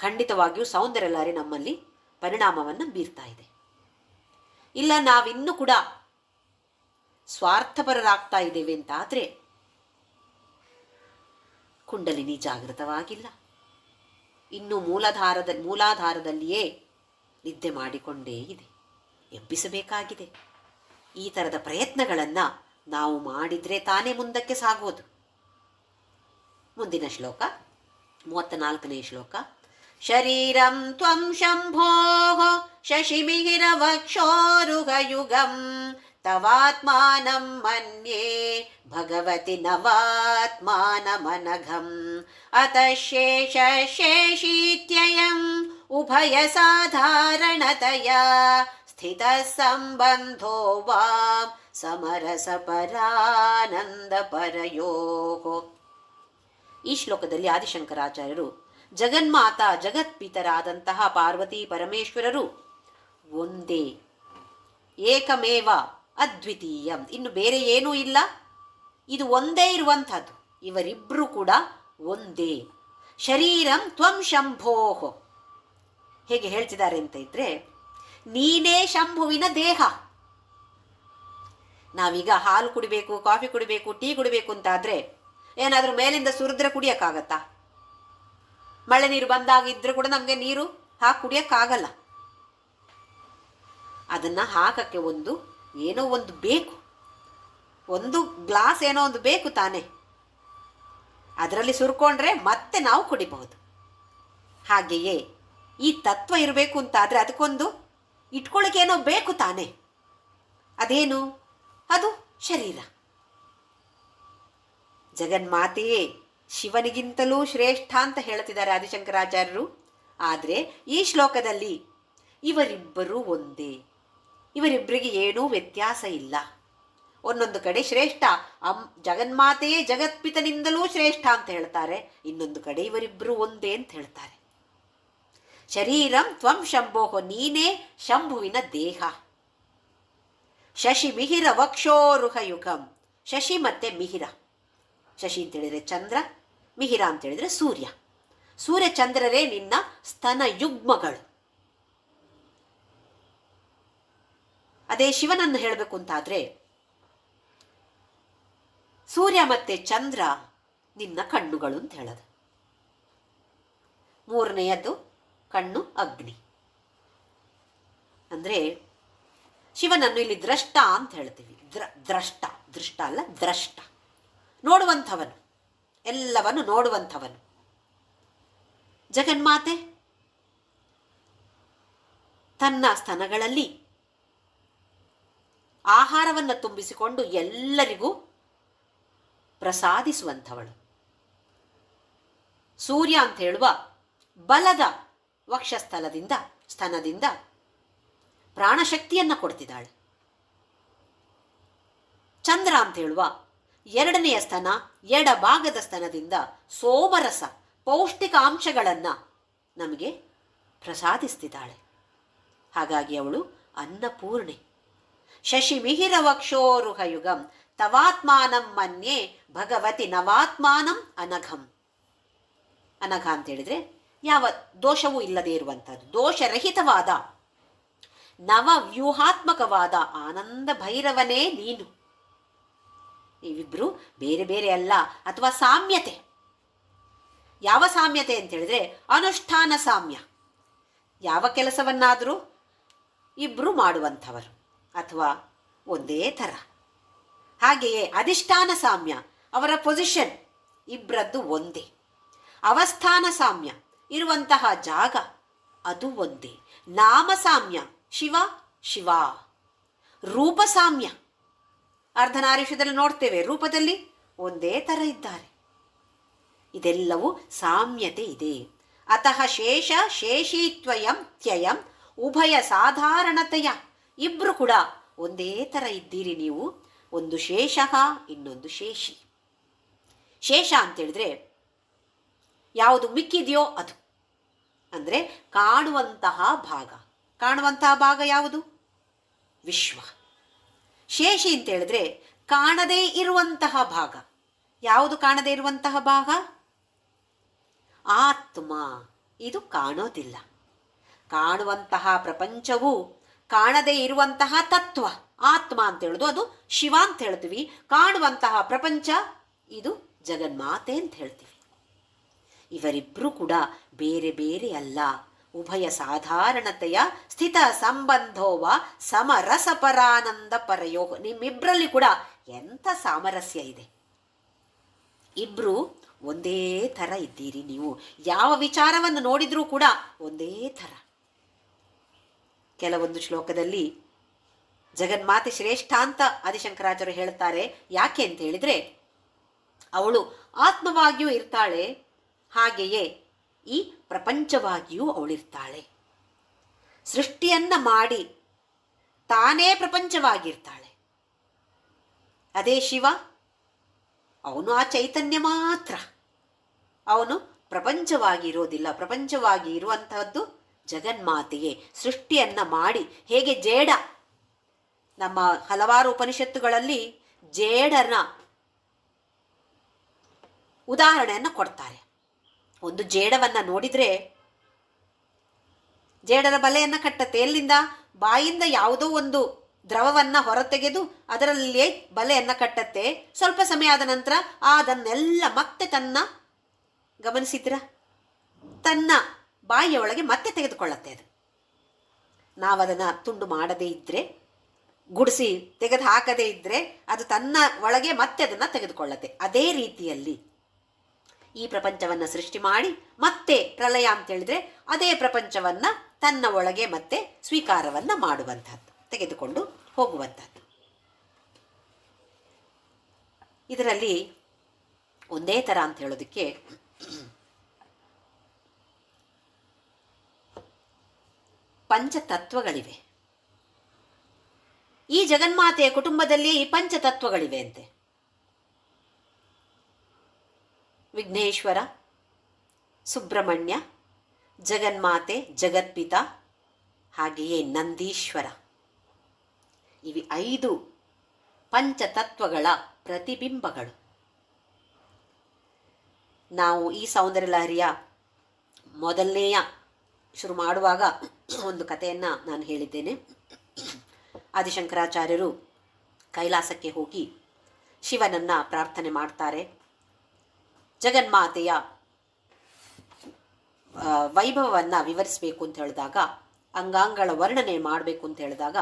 [SPEAKER 1] ಖಂಡಿತವಾಗಿಯೂ ಸೌಂದರ್ಯ ಲಹರಿ ನಮ್ಮಲ್ಲಿ ಪರಿಣಾಮವನ್ನು ಬೀರ್ತಾ ಇದೆ. ಇಲ್ಲ ನಾವಿನ್ನೂ ಕೂಡ ಸ್ವಾರ್ಥಪರರಾಗ್ತಾ ಇದ್ದೇವೆ ಅಂತಾದರೆ ಕುಂಡಲಿನಿ ಜಾಗೃತವಾಗಿಲ್ಲ, ಇನ್ನೂ ಮೂಲಾಧಾರದಲ್ಲಿಯೇ ನಿದ್ದೆ ಮಾಡಿಕೊಂಡೇ ಇದೆ. ಎಬ್ಬಿಸಬೇಕಾಗಿದೆ. ಈ ಥರದ ಪ್ರಯತ್ನಗಳನ್ನು ನಾವು ಮಾಡಿದರೆ ತಾನೇ ಮುಂದಕ್ಕೆ ಸಾಗೋದು. ಮುಂದಿನ ಶ್ಲೋಕ 34ನೇ ಶ್ಲೋಕ. ಶರೀರಂ ತ್ವಂ ಶಂಭೋ ಶಶಿಮಿಹಿರವಕ್ಷೋರುಹಯುಗಂ ತವಾತ್ಮಾನಂ ಮನ್ಯೇ ಭಗವತಿ ನವಾತ್ಮಾನಮನಘಂ ಅತಃಶೇಷ ಶೇಷೀತ್ಯಯಂ ಉಭಯ ಸಾಧಾರಣತಯಾ ಸ್ಥಿತ ಸಂಬಂಧೋ ವಾಂ ಸಮರಸ ಪರಾನಂದ ಪರಯೋಃ. ಈ ಶ್ಲೋಕದಲ್ಲಿ ಆದಿಶಂಕರಾಚಾರ್ಯರು ಜಗನ್ಮಾತಾ ಜಗತ್ಪಿತರಾದಂತಹ ಪಾರ್ವತಿ ಪರಮೇಶ್ವರರು ಒಂದೇ, ಏಕಮೇವ ಅದ್ವಿತೀಯಂ, ಇನ್ನು ಬೇರೆ ಏನೂ ಇಲ್ಲ, ಇದು ಒಂದೇ ಇರುವಂಥದ್ದು, ಇವರಿಬ್ಬರು ಕೂಡ ಒಂದೇ. ಶರೀರಂ ತ್ವಂ ಶಂಭೋಃ, ಹೇಗೆ ಹೇಳ್ತಿದ್ದಾರೆ ಅಂತ ಇದ್ರೆ, ನೀನೇ ಶಂಭುವಿನ ದೇಹ. ನಾವೀಗ ಹಾಲು ಕುಡಿಬೇಕು, ಕಾಫಿ ಕುಡಿಬೇಕು, ಟೀ ಕುಡಿಬೇಕು ಅಂತಾದರೆ ಏನಾದರೂ ಮೇಲಿಂದ ಸುರಿದ್ರೆ ಕುಡಿಯೋಕ್ಕಾಗತ್ತಾ? ಮಳೆ ನೀರು ಬಂದಾಗ ಇದ್ರೂ ಕೂಡ ನಮಗೆ ನೀರು ಹಾಕಿ ಕುಡಿಯೋಕ್ಕಾಗಲ್ಲ. ಅದನ್ನು ಹಾಕಕ್ಕೆ ಏನೋ ಒಂದು ಬೇಕು, ಒಂದು ಗ್ಲಾಸ್ ಏನೋ ಒಂದು ಬೇಕು ತಾನೆ, ಅದರಲ್ಲಿ ಸುರ್ಕೊಂಡ್ರೆ ಮತ್ತೆ ನಾವು ಕುಡಿಬಹುದು. ಹಾಗೆಯೇ ಈ ತತ್ವ ಇರಬೇಕು ಅಂತಾದರೆ ಅದಕ್ಕೊಂದು ಇಟ್ಕೊಳ್ಳಿಕ್ಕೇನೋ ಬೇಕು ತಾನೆ. ಅದೇನು? ಅದು ಶರೀರ. ಜಗನ್ಮಾತೆಯೇ ಶಿವನಿಗಿಂತಲೂ ಶ್ರೇಷ್ಠ ಅಂತ ಹೇಳ್ತಿದ್ದಾರೆ ಆದಿಶಂಕರಾಚಾರ್ಯರು. ಆದರೆ ಈ ಶ್ಲೋಕದಲ್ಲಿ ಇವರಿಬ್ಬರೂ ಒಂದೇ, ಇವರಿಬ್ಬರಿಗೆ ಏನೂ ವ್ಯತ್ಯಾಸ ಇಲ್ಲ. ಒಂದೊಂದು ಕಡೆ ಶ್ರೇಷ್ಠ, ಜಗನ್ಮಾತೆಯೇ ಜಗತ್ಪಿತನಿಂದಲೂ ಶ್ರೇಷ್ಠ ಅಂತ ಹೇಳ್ತಾರೆ, ಇನ್ನೊಂದು ಕಡೆ ಇವರಿಬ್ಬರು ಒಂದೇ ಅಂತ ಹೇಳ್ತಾರೆ. ಶರೀರಂ ತ್ವಂ ಶಂಭೋಹೋ, ನೀನೇ ಶಂಭುವಿನ ದೇಹ. ಶಶಿ ಮಿಹಿರ ವಕ್ಷೋರುಹಯುಗಂ, ಶಶಿ ಮತ್ತೆ ಮಿಹಿರ. ಶಶಿ ಅಂತೇಳಿದರೆ ಚಂದ್ರ, ಮಿಹಿರ ಅಂತೇಳಿದರೆ ಸೂರ್ಯ. ಸೂರ್ಯ ಚಂದ್ರರೇ ನಿನ್ನ ಸ್ತನ ಯುಗ್ಮಗಳು. ಅದೇ ಶಿವನನ್ನು ಹೇಳಬೇಕು ಅಂತಾದರೆ ಸೂರ್ಯ ಮತ್ತೆ ಚಂದ್ರ ನಿನ್ನ ಕಣ್ಣುಗಳು ಅಂತ ಹೇಳೋದು. ಮೂರನೆಯದು ಕಣ್ಣು ಅಗ್ನಿ. ಅಂದರೆ ಶಿವನನ್ನು ಇಲ್ಲಿ ದ್ರಷ್ಟ ಅಂತ ಹೇಳ್ತೀವಿ. ದ್ರಷ್ಟ, ದೃಷ್ಟ ಅಲ್ಲ, ದ್ರಷ್ಟ, ನೋಡುವಂಥವನು, ಎಲ್ಲವನ್ನು ನೋಡುವಂಥವನು. ಜಗನ್ಮಾತೆ ತನ್ನ ಸ್ತನಗಳಲ್ಲಿ ಆಹಾರವನ್ನು ತುಂಬಿಸಿಕೊಂಡು ಎಲ್ಲರಿಗೂ ಪ್ರಸಾದಿಸುವಂಥವಳು. ಸೂರ್ಯ ಅಂತ ಹೇಳುವ ಬಲದ ವಕ್ಷಸ್ಥಲದಿಂದ, ಸ್ತನದಿಂದ ಪ್ರಾಣಶಕ್ತಿಯನ್ನು ಕೊಡ್ತಿದ್ದಾಳೆ. ಚಂದ್ರ ಅಂತ ಹೇಳುವ ಎರಡನೆಯ ಸ್ತನ, ಎಡಭಾಗದ ಸ್ತನದಿಂದ ಸೋಮರಸ, ಪೌಷ್ಟಿಕಾಂಶಗಳನ್ನು ನಮಗೆ ಪ್ರಸಾದಿಸ್ತಿದ್ದಾಳೆ. ಹಾಗಾಗಿ ಅವಳು ಅನ್ನಪೂರ್ಣೆ. ಶಶಿ ಮಿಹಿರ ವಕ್ಷೋರುಹಯುಗಂ ತವಾತ್ಮಾನಂ ಮನ್ಯೆ ಭಗವತಿ ನವಾತ್ಮಾನಂ ಅನಘಂ. ಅನಘ ಅಂತ ಹೇಳಿದರೆ ಯಾವ ದೋಷವೂ ಇಲ್ಲದೇ ಇರುವಂಥದ್ದು, ದೋಷರಹಿತವಾದ ನವವ್ಯೂಹಾತ್ಮಕವಾದ ಆನಂದ ಭೈರವನೇ ನೀನು. ಇವಿಬ್ಬರು ಬೇರೆ ಬೇರೆ ಅಲ್ಲ, ಅಥವಾ ಸಾಮ್ಯತೆ. ಯಾವ ಸಾಮ್ಯತೆ ಅಂತ ಹೇಳಿದ್ರೆ ಅನುಷ್ಠಾನ ಸಾಮ್ಯ. ಯಾವ ಕೆಲಸವನ್ನಾದರೂ ಇಬ್ಬರು ಮಾಡುವಂಥವರು ಅಥವಾ ಒಂದೇ ಥರ. ಹಾಗೆಯೇ ಅಧಿಷ್ಠಾನ ಸಾಮ್ಯ, ಅವರ ಪೊಸಿಷನ್ ಇಬ್ಬರದ್ದು ಒಂದೇ. ಅವಸ್ಥಾನ ಸಾಮ್ಯ, ಇರುವಂತಹ ಜಾಗ ಅದು ಒಂದೇ. ನಾಮ ಸಾಮ್ಯ, ಶಿವ ಶಿವ. ರೂಪ ಸಾಮ್ಯ, ಅರ್ಧನಾರೀಶ್ವರದಲ್ಲಿ ನೋಡ್ತೇವೆ, ರೂಪದಲ್ಲಿ ಒಂದೇ ಥರ ಇದ್ದಾರೆ. ಇದೆಲ್ಲವೂ ಸಾಮ್ಯತೆ ಇದೆ. ಅತಃ ಶೇಷ ಶೇಷೀತ್ವಯಂ ತ್ಯಯಂ ಉಭಯ ಸಾಧಾರಣತೆಯ. ಇಬ್ಬರು ಕೂಡ ಒಂದೇ ಥರ ಇದ್ದೀರಿ ನೀವು. ಒಂದು ಶೇಷ, ಇನ್ನೊಂದು ಶೇಷಿ. ಶೇಷ ಅಂತೇಳಿದ್ರೆ ಯಾವುದು ಮಿಕ್ಕಿದೆಯೋ ಅದು, ಅಂದರೆ ಕಾಣುವಂತಹ ಭಾಗ. ಕಾಣುವಂತಹ ಭಾಗ ಯಾವುದು? ವಿಶ್ವ. ಶೇಷಿ ಅಂತ ಹೇಳಿದ್ರೆ ಕಾಣದೇ ಇರುವಂತಹ ಭಾಗ. ಯಾವುದು ಕಾಣದೇ ಇರುವಂತಹ ಭಾಗ? ಆತ್ಮ. ಇದು ಕಾಣೋದಿಲ್ಲ. ಕಾಣುವಂತಹ ಪ್ರಪಂಚವು ಕಾಣದೇ ಇರುವಂತಹ ತತ್ವ ಆತ್ಮ ಅಂತ ಹೇಳೋದು, ಅದು ಶಿವ ಅಂತ ಹೇಳ್ತೀವಿ. ಕಾಣುವಂತಹ ಪ್ರಪಂಚ ಇದು ಜಗನ್ಮಾತೆ ಅಂತ ಹೇಳ್ತೀವಿ. ಇವರಿಬ್ಬರೂ ಕೂಡ ಬೇರೆ ಬೇರೆ ಅಲ್ಲ. ಉಭಯ ಸಾಧಾರಣತೆಯ ಸ್ಥಿತ ಸಂಬಂಧೋವ ಸಮರಸಪರಾನಂದ ಪರಯೋ. ನಿಮ್ಮಿಬ್ಬರಲ್ಲಿ ಕೂಡ ಎಂಥ ಸಾಮರಸ್ಯ ಇದೆ. ಇಬ್ಬರು ಒಂದೇ ಥರ ಇದ್ದೀರಿ ನೀವು. ಯಾವ ವಿಚಾರವನ್ನು ನೋಡಿದ್ರೂ ಕೂಡ ಒಂದೇ ಥರ. ಕೆಲವೊಂದು ಶ್ಲೋಕದಲ್ಲಿ ಜಗನ್ಮಾತೆ ಶ್ರೇಷ್ಠ ಅಂತ ಆದಿಶಂಕರಾಚಾರ್ಯರು ಹೇಳ್ತಾರೆ. ಯಾಕೆ ಅಂತ ಹೇಳಿದರೆ ಅವಳು ಆತ್ಮವಾಗಿಯೂ ಇರ್ತಾಳೆ, ಹಾಗೆಯೇ ಈ ಪ್ರಪಂಚವಾಗಿಯೂ ಅವಳಿರ್ತಾಳೆ. ಸೃಷ್ಟಿಯನ್ನು ಮಾಡಿ ತಾನೇ ಪ್ರಪಂಚವಾಗಿರ್ತಾಳೆ. ಅದೇ ಶಿವ, ಅವನು ಆ ಚೈತನ್ಯ ಮಾತ್ರ. ಅವನು ಪ್ರಪಂಚವಾಗಿ ಇರೋದಿಲ್ಲ. ಪ್ರಪಂಚವಾಗಿ ಇರುವಂತಹದ್ದು ಜಗನ್ಮಾತೆಯೇ. ಸೃಷ್ಟಿಯನ್ನು ಮಾಡಿ ಹೇಗೆ ಜೇಡ, ನಮ್ಮ ಹಲವಾರು ಉಪನಿಷತ್ತುಗಳಲ್ಲಿ ಜೇಡನ ಉದಾಹರಣೆಯನ್ನು ಕೊಡ್ತಾರೆ. ಒಂದು ಜೇಡವನ್ನು ನೋಡಿದರೆ ಜೇಡರ ಬಲೆಯನ್ನು ಕಟ್ಟತ್ತೆ. ಎಲ್ಲಿಂದ? ಬಾಯಿಂದ ಯಾವುದೋ ಒಂದು ದ್ರವವನ್ನು ಹೊರತೆಗೆದು ಅದರಲ್ಲಿಯೇ ಬಲೆಯನ್ನು ಕಟ್ಟತ್ತೆ. ಸ್ವಲ್ಪ ಸಮಯ ಆದ ನಂತರ ಅದನ್ನೆಲ್ಲ ಮತ್ತೆ ಗಮನಿಸಿದ್ರ ತನ್ನ ಬಾಯಿಯ ಒಳಗೆ ಮತ್ತೆ ತೆಗೆದುಕೊಳ್ಳತ್ತೆ. ಅದು ನಾವದನ್ನು ತುಂಡು ಮಾಡದೇ ಇದ್ದರೆ, ಗುಡಿಸಿ ತೆಗೆದು ಹಾಕದೇ ಇದ್ದರೆ ಅದು ತನ್ನ ಒಳಗೆ ಮತ್ತೆ ಅದನ್ನು ತೆಗೆದುಕೊಳ್ಳತ್ತೆ. ಅದೇ ರೀತಿಯಲ್ಲಿ ಈ ಪ್ರಪಂಚವನ್ನು ಸೃಷ್ಟಿ ಮಾಡಿ ಮತ್ತೆ ಪ್ರಳಯ ಅಂತ ಹೇಳಿದ್ರೆ ಅದೇ ಪ್ರಪಂಚವನ್ನು ತನ್ನ ಒಳಗೆ ಮತ್ತೆ ಸ್ವೀಕಾರವನ್ನು ಮಾಡುವಂಥದ್ದು, ತೆಗೆದುಕೊಂಡು ಹೋಗುವಂಥದ್ದು. ಇದರಲ್ಲಿ ಒಂದೇ ಥರ ಅಂತ ಹೇಳೋದಕ್ಕೆ ಪಂಚತತ್ವಗಳಿವೆ. ಈ ಜಗನ್ಮಾತೆಯ ಕುಟುಂಬದಲ್ಲಿ ಈ ಪಂಚತತ್ವಗಳಿವೆ ಅಂತೆ. ವಿಘ್ನೇಶ್ವರ, ಸುಬ್ರಹ್ಮಣ್ಯ, ಜಗನ್ಮಾತೆ, ಜಗತ್ಪಿತ, ಹಾಗೆಯೇ ನಂದೀಶ್ವರ. ಇವು 5 ಪಂಚತತ್ವಗಳ ಪ್ರತಿಬಿಂಬಗಳು. ನಾವು ಈ ಸೌಂದರ್ಯ ಲಹರಿಯ ಮೊದಲನೆಯ ಶುರು ಮಾಡುವಾಗ ಒಂದು ಕಥೆಯನ್ನು ನಾನು ಹೇಳಿದ್ದೇನೆ. ಆದಿಶಂಕರಾಚಾರ್ಯರು ಕೈಲಾಸಕ್ಕೆ ಹೋಗಿ ಶಿವನನ್ನು ಪ್ರಾರ್ಥನೆ ಮಾಡ್ತಾರೆ. ಜಗನ್ಮಾತೆಯ ವೈಭವವನ್ನು ವಿವರಿಸಬೇಕು ಅಂತ ಹೇಳಿದಾಗ, ಅಂಗಾಂಗಳ ವರ್ಣನೆ ಮಾಡಬೇಕು ಅಂತ ಹೇಳಿದಾಗ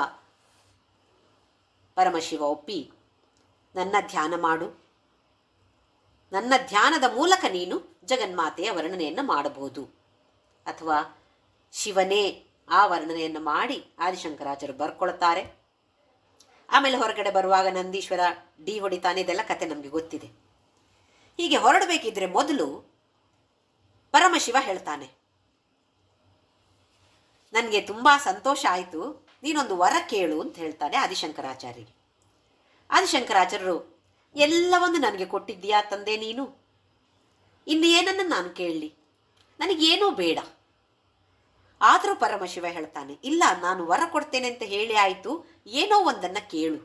[SPEAKER 1] ಪರಮಶಿವ ಒಪ್ಪಿ, ನನ್ನ ಧ್ಯಾನ ಮಾಡು, ನನ್ನ ಧ್ಯಾನದ ಮೂಲಕ ನೀನು ಜಗನ್ಮಾತೆಯ ವರ್ಣನೆಯನ್ನು ಮಾಡಬಹುದು, ಅಥವಾ ಶಿವನೇ ಆ ವರ್ಣನೆಯನ್ನು ಮಾಡಿ ಆದಿಶಂಕರಾಚಾರ್ಯರು ಬರ್ಕೊಳ್ತಾರೆ. ಆಮೇಲೆ ಹೊರಗಡೆ ಬರುವಾಗ ನಂದೀಶ್ವರ ಡಿ ಹೊಡಿತಾನೆ, ಇದೆಲ್ಲ ಕತೆ ನಮಗೆ ಗೊತ್ತಿದೆ. ಹೀಗೆ ಹೊರಡಬೇಕಿದ್ರೆ ಮೊದಲು ಪರಮಶಿವ ಹೇಳ್ತಾನೆ, ನನಗೆ ತುಂಬ ಸಂತೋಷ ಆಯಿತು, ನೀನೊಂದು ವರ ಕೇಳು ಅಂತ ಹೇಳ್ತಾನೆ ಆದಿಶಂಕರಾಚಾರ್ಯರಿಗೆ. ಆದಿಶಂಕರಾಚಾರ್ಯರು, ಎಲ್ಲವನ್ನು ನನಗೆ ಕೊಟ್ಟಿದ್ದೀಯಾ ತಂದೆ ನೀನು, ಇನ್ನು ಏನನ್ನು ನಾನು ಕೇಳಲಿ, ನನಗೇನೂ ಬೇಡ. ಆದರೂ ಪರಮಶಿವ ಹೇಳ್ತಾನೆ, ಇಲ್ಲ, ನಾನು ವರ ಕೊಡ್ತೇನೆ ಅಂತ ಹೇಳಿ ಆಯಿತು, ಏನೋ ಒಂದನ್ನು ಕೇಳು.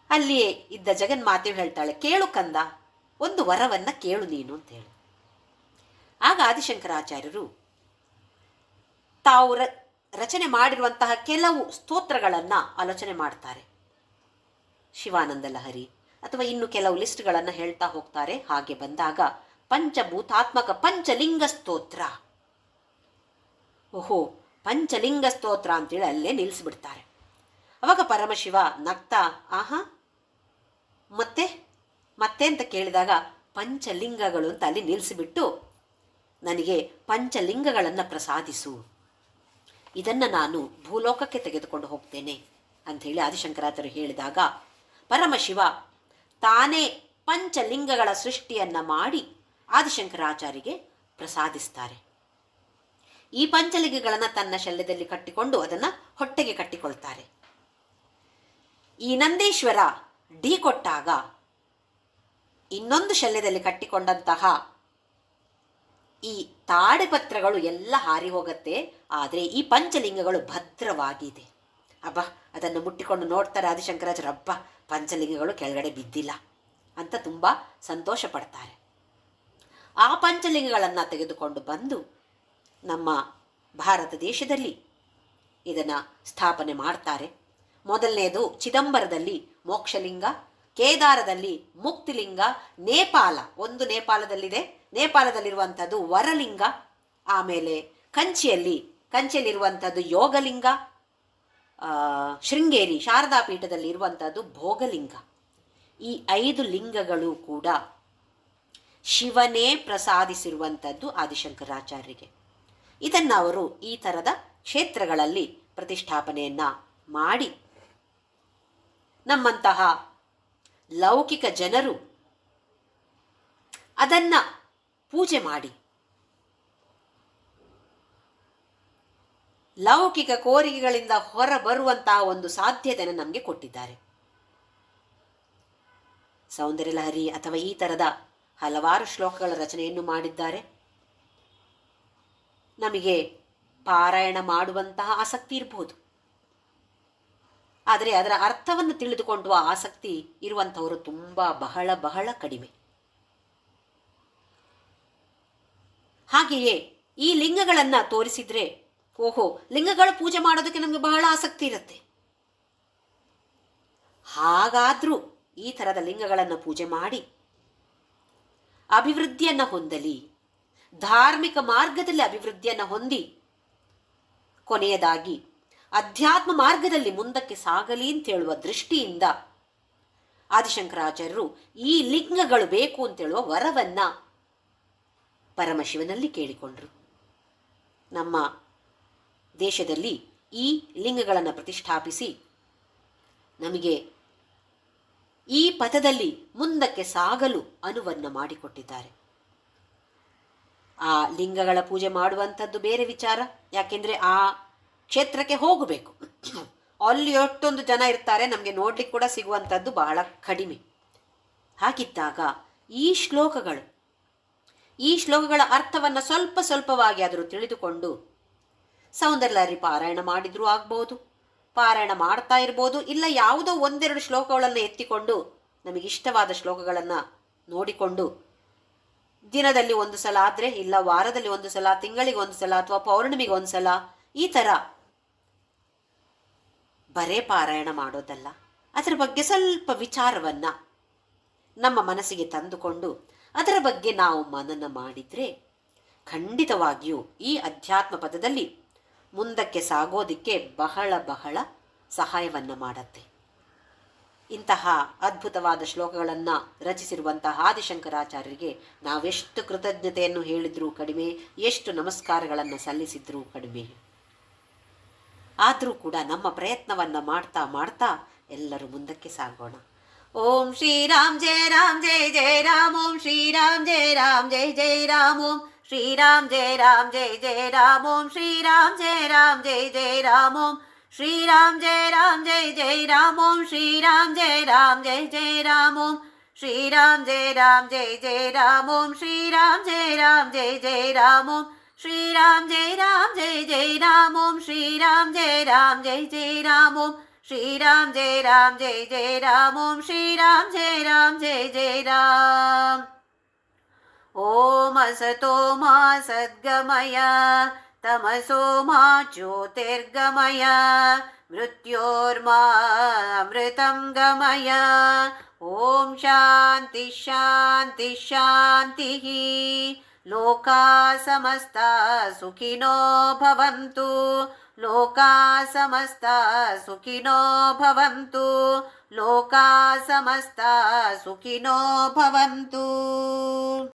[SPEAKER 1] ಅಲ್ಲಿಯೇ ಇದ್ದ ಜಗನ್ಮಾತೆಯು ಹೇಳ್ತಾಳೆ, ಕೇಳು ಕಂದ, ಒಂದು ವರವನ್ನು ಕೇಳು ನೀನು ಅಂತ ಹೇಳಿ. ಆಗ ಆದಿಶಂಕರಾಚಾರ್ಯರು ತಾವು ರಚನೆ ಮಾಡಿರುವಂತಹ ಕೆಲವು ಸ್ತೋತ್ರಗಳನ್ನು ಆಲೋಚನೆ ಮಾಡ್ತಾರೆ. ಶಿವಾನಂದ ಲಹರಿ ಅಥವಾ ಇನ್ನು ಕೆಲವು ಲಿಸ್ಟ್ಗಳನ್ನು ಹೇಳ್ತಾ ಹೋಗ್ತಾರೆ. ಹಾಗೆ ಬಂದಾಗ ಪಂಚಭೂತಾತ್ಮಕ ಪಂಚಲಿಂಗ ಸ್ತೋತ್ರ, ಓಹೋ ಪಂಚಲಿಂಗ ಸ್ತೋತ್ರ ಅಂತೇಳಿ ಅಲ್ಲೇ ನಿಲ್ಲಿಸ್ಬಿಡ್ತಾರೆ. ಅವಾಗ ಪರಮಶಿವ ನಗ್ತಾ, ಆಹಾ ಮತ್ತೆ ಮತ್ತೆ ಅಂತ ಕೇಳಿದಾಗ ಪಂಚಲಿಂಗಗಳು ಅಂತ ಅಲ್ಲಿ ನಿಲ್ಲಿಸಿಬಿಟ್ಟು, ನನಗೆ ಪಂಚಲಿಂಗಗಳನ್ನು ಪ್ರಸಾದಿಸು, ಇದನ್ನು ನಾನು ಭೂಲೋಕಕ್ಕೆ ತೆಗೆದುಕೊಂಡು ಹೋಗ್ತೇನೆ ಅಂಥೇಳಿ ಆದಿಶಂಕರಾಚಾರ್ಯರು ಹೇಳಿದಾಗ ಪರಮಶಿವ ತಾನೇ ಪಂಚಲಿಂಗಗಳ ಸೃಷ್ಟಿಯನ್ನು ಮಾಡಿ ಆದಿಶಂಕರಾಚಾರ್ಯರಿಗೆ ಪ್ರಸಾದಿಸ್ತಾರೆ. ಈ ಪಂಚಲಿಂಗಗಳನ್ನು ತನ್ನ ಶಲ್ಯದಲ್ಲಿ ಕಟ್ಟಿಕೊಂಡು ಅದನ್ನು ಹೊಟ್ಟೆಗೆ ಕಟ್ಟಿಕೊಳ್ತಾರೆ. ಈ ನಂದೀಶ್ವರ ಡಿ ಕೊಟ್ಟಾಗ ಇನ್ನೊಂದು ಶಲ್ಯದಲ್ಲಿ ಕಟ್ಟಿಕೊಂಡಂತಹ ಈ ತಾಡಿಪತ್ರಗಳು ಎಲ್ಲ ಹಾರಿ ಹೋಗುತ್ತೆ, ಆದರೆ ಈ ಪಂಚಲಿಂಗಗಳು ಭದ್ರವಾಗಿದೆ. ಅಬ್ಬಾ, ಅದನ್ನು ಮುಟ್ಟಿಕೊಂಡು ನೋಡ್ತಾರೆ ಆದಿಶಂಕರಾಚಾರ್ಯ, ಅಬ್ಬಾ ಪಂಚಲಿಂಗಗಳು ಕೆಳಗಡೆ ಬಿದ್ದಿಲ್ಲ ಅಂತ ತುಂಬ ಸಂತೋಷ ಪಡ್ತಾರೆ. ಆ ಪಂಚಲಿಂಗಗಳನ್ನು ತೆಗೆದುಕೊಂಡು ಬಂದು ನಮ್ಮ ಭಾರತ ದೇಶದಲ್ಲಿ ಇದನ್ನು ಸ್ಥಾಪನೆ ಮಾಡ್ತಾರೆ. ಮೊದಲನೇದು ಚಿದಂಬರದಲ್ಲಿ ಮೋಕ್ಷಲಿಂಗ, ಕೇದಾರದಲ್ಲಿ ಮುಕ್ತಿಲಿಂಗ, ನೇಪಾಳ ಒಂದು ನೇಪಾಳದಲ್ಲಿದೆ, ನೇಪಾಳದಲ್ಲಿರುವಂಥದ್ದು ವರಲಿಂಗ, ಆಮೇಲೆ ಕಂಚಿಯಲ್ಲಿರುವಂಥದ್ದು ಯೋಗಲಿಂಗ, ಶೃಂಗೇರಿ ಶಾರದಾ ಪೀಠದಲ್ಲಿ ಇರುವಂಥದ್ದು ಭೋಗಲಿಂಗ. ಈ 5 ಲಿಂಗಗಳು ಕೂಡ ಶಿವನೇ ಪ್ರಸಾದಿಸಿರುವಂಥದ್ದು ಆದಿಶಂಕರಾಚಾರ್ಯರಿಗೆ. ಇದನ್ನು ಅವರು ಈ ಥರದ ಕ್ಷೇತ್ರಗಳಲ್ಲಿ ಪ್ರತಿಷ್ಠಾಪನೆಯನ್ನು ಮಾಡಿ ನಮ್ಮಂತಹ ಲೌಕಿಕ ಜನರು ಅದನ್ನು ಪೂಜೆ ಮಾಡಿ ಲೌಕಿಕ ಕೋರಿಕೆಗಳಿಂದ ಹೊರಬರುವಂತಹ ಒಂದು ಸಾಧ್ಯತೆಯನ್ನು ನಮಗೆ ಕೊಟ್ಟಿದ್ದಾರೆ. ಸೌಂದರ್ಯ ಲಹರಿ ಅಥವಾ ಈ ಥರದ ಹಲವಾರು ಶ್ಲೋಕಗಳ ರಚನೆಯನ್ನು ಮಾಡಿದ್ದಾರೆ. ನಮಗೆ ಪಾರಾಯಣ ಮಾಡುವಂತಹ ಆಸಕ್ತಿ ಇರಬಹುದು, ಆದರೆ ಅದರ ಅರ್ಥವನ್ನು ತಿಳಿದುಕೊಳ್ಳುವ ಆಸಕ್ತಿ ಇರುವಂಥವರು ಬಹಳ ಬಹಳ ಕಡಿಮೆ. ಹಾಗೆಯೇ ಈ ಲಿಂಗಗಳನ್ನು ತೋರಿಸಿದ್ರೆ, ಓಹೋ ಲಿಂಗಗಳು ಪೂಜೆ ಮಾಡೋದಕ್ಕೆ ನಮಗೆ ಬಹಳ ಆಸಕ್ತಿ ಇರುತ್ತೆ, ಹಾಗಾದರೂ ಈ ಥರದ ಲಿಂಗಗಳನ್ನು ಪೂಜೆ ಮಾಡಿ ಅಭಿವೃದ್ಧಿಯನ್ನು ಹೊಂದಲಿ, ಧಾರ್ಮಿಕ ಮಾರ್ಗದಲ್ಲಿ ಅಭಿವೃದ್ಧಿಯನ್ನು ಹೊಂದಿ ಕೊನೆಯದಾಗಿ ಅಧ್ಯಾತ್ಮ ಮಾರ್ಗದಲ್ಲಿ ಮುಂದಕ್ಕೆ ಸಾಗಲಿ ಅಂತ ಹೇಳುವ ದೃಷ್ಟಿಯಿಂದ ಆದಿಶಂಕರಾಚಾರ್ಯರು ಈ ಲಿಂಗಗಳು ಬೇಕು ಅಂತೇಳುವ ವರವನ್ನು ಪರಮಶಿವನಲ್ಲಿ ಕೇಳಿಕೊಂಡರು. ನಮ್ಮ ದೇಶದಲ್ಲಿ ಈ ಲಿಂಗಗಳನ್ನು ಪ್ರತಿಷ್ಠಾಪಿಸಿ ನಮಗೆ ಈ ಪಥದಲ್ಲಿ ಮುಂದಕ್ಕೆ ಸಾಗಲು ಅನುವನ್ನು ಮಾಡಿಕೊಟ್ಟಿದ್ದಾರೆ. ಆ ಲಿಂಗಗಳ ಪೂಜೆ ಮಾಡುವಂಥದ್ದು ಬೇರೆ ವಿಚಾರ, ಯಾಕೆಂದರೆ ಆ ಕ್ಷೇತ್ರಕ್ಕೆ ಹೋಗಬೇಕು, ಅಲ್ಲಿ ಎಷ್ಟೊಂದು ಜನ ಇರ್ತಾರೆ, ನಮಗೆ ನೋಡ್ಲಿಕ್ಕೆ ಕೂಡ ಸಿಗುವಂಥದ್ದು ಬಹಳ ಕಡಿಮೆ. ಹಾಗಿದ್ದಾಗ ಈ ಶ್ಲೋಕಗಳ ಅರ್ಥವನ್ನು ಸ್ವಲ್ಪ ಸ್ವಲ್ಪವಾಗಿ ಆದರೂ ತಿಳಿದುಕೊಂಡು ಸೌಂದರ್ಯಲಹರಿ ಪಾರಾಯಣ ಮಾಡಿದ್ರೂ ಆಗ್ಬೋದು, ಪಾರಾಯಣ ಮಾಡ್ತಾ ಇರ್ಬೋದು, ಇಲ್ಲ ಯಾವುದೋ ಒಂದೆರಡು ಶ್ಲೋಕಗಳನ್ನು ಎತ್ತಿಕೊಂಡು ನಮಗಿಷ್ಟವಾದ ಶ್ಲೋಕಗಳನ್ನು ನೋಡಿಕೊಂಡು ದಿನದಲ್ಲಿ ಒಂದು ಸಲ ಆದರೆ, ಇಲ್ಲ ವಾರದಲ್ಲಿ ಒಂದು ಸಲ, ತಿಂಗಳಿಗೆ ಒಂದು ಸಲ, ಅಥವಾ ಪೌರ್ಣಿಮೆಗೆ ಒಂದು ಸಲ, ಈ ಥರ ಬರೇ ಪಾರಾಯಣ ಮಾಡೋದಲ್ಲ, ಅದರ ಬಗ್ಗೆ ಸ್ವಲ್ಪ ವಿಚಾರವನ್ನು ನಮ್ಮ ಮನಸ್ಸಿಗೆ ತಂದುಕೊಂಡು ಅದರ ಬಗ್ಗೆ ನಾವು ಮನನ ಮಾಡಿದರೆ ಖಂಡಿತವಾಗಿಯೂ ಈ ಅಧ್ಯಾತ್ಮ ಪದದಲ್ಲಿ ಮುಂದಕ್ಕೆ ಸಾಗೋದಕ್ಕೆ ಬಹಳ ಬಹಳ ಸಹಾಯವನ್ನು ಮಾಡುತ್ತೆ. ಇಂತಹ ಅದ್ಭುತವಾದ ಶ್ಲೋಕಗಳನ್ನು ರಚಿಸಿರುವಂತಹ ಆದಿಶಂಕರಾಚಾರ್ಯರಿಗೆ ನಾವೆಷ್ಟು ಕೃತಜ್ಞತೆಯನ್ನು ಹೇಳಿದ್ರೂ ಕಡಿಮೆ, ಎಷ್ಟು ನಮಸ್ಕಾರಗಳನ್ನು ಸಲ್ಲಿಸಿದ್ರೂ ಕಡಿಮೆ. ಆದರೂ ಕೂಡ ನಮ್ಮ ಪ್ರಯತ್ನವನ್ನು ಮಾಡ್ತಾ ಮಾಡ್ತಾ ಎಲ್ಲರೂ ಮುಂದಕ್ಕೆ ಸಾಗೋಣ. ಓಂ ಶ್ರೀರಾಮ್ ಜಯ ರಾಮ್ ಜಯ ಜಯ ರಾಮ್, ಓಂ ಶ್ರೀರಾಮ್ ಜಯ ರಾಮ್ ಜಯ ಜಯ ರಾಮ್, ಓಂ ಶ್ರೀರಾಮ್ ಜಯ ರಾಮ್ ಜಯ ಜಯ ರಾಮ್, ಓಂ ಶ್ರೀರಾಮ್ ಜಯ ರಾಮ್ ಜಯ ಜಯ ರಾಮ್, ಓಂ ಶ್ರೀರಾಮ್ ಜಯ ರಾಮ್ ಜಯ ಜಯ ರಾಮ್, ಓಂ ಶ್ರೀರಾಮ್ ಜಯ ರಾಮ್ ಜಯ ಜಯ ರಾಮ್, ಓಂ ಶ್ರೀರಾಮ್ ಜಯ ರಾಮ್ ಜಯ ಜಯ ರಾಮ್, ಓಂ ಶ್ರೀರಾಮ್ ಜಯ ರಾಮ್ ಜಯ ಜಯ ರಾಮ್, ಓಂ ಶ್ರೀರಾಮ್ ಜಯ ರಾಮ್ ಜಯ ಜಯ ರಾಮ್, ಓಂ ಶ್ರೀರಾಮ್ ಜಯ ರಾಮ್ ಜಯ ಜಯ ರಾಮ್, ಓಂ ಶ್ರೀರಾಮ್ ಜಯ ರಾಮ್ ಜಯ ಜಯ ರಾಮ್, ಓಂ ಶ್ರೀರಾಮ್ ಜಯ ರಾಮ್ ಜಯ ಜಯ ರಾಮ್. ಓಂ ಅಸತೋ ಮಾ ಸದ್ಗಮಯ ತಮಸೋ ಮಾ ಜ್ಯೋತಿರ್ಗಮಯ ಮೃತ್ಯೋರ್ಮಾ ಅಮೃತಂ ಗಮಯ. ಓಂ ಶಾಂತಿ ಶಾಂತಿ ಶಾಂತಿ. ಲೋಕಾ ಸಮಸ್ತಾ ಸುಖಿನೋ ಭವಂತು, ಲೋಕಾ ಸಮಸ್ತಾ ಸುಖಿನೋ ಭವಂತು, ಲೋಕಾ ಸಮಸ್ತಾ ಸುಖಿನೋ ಭವಂತು.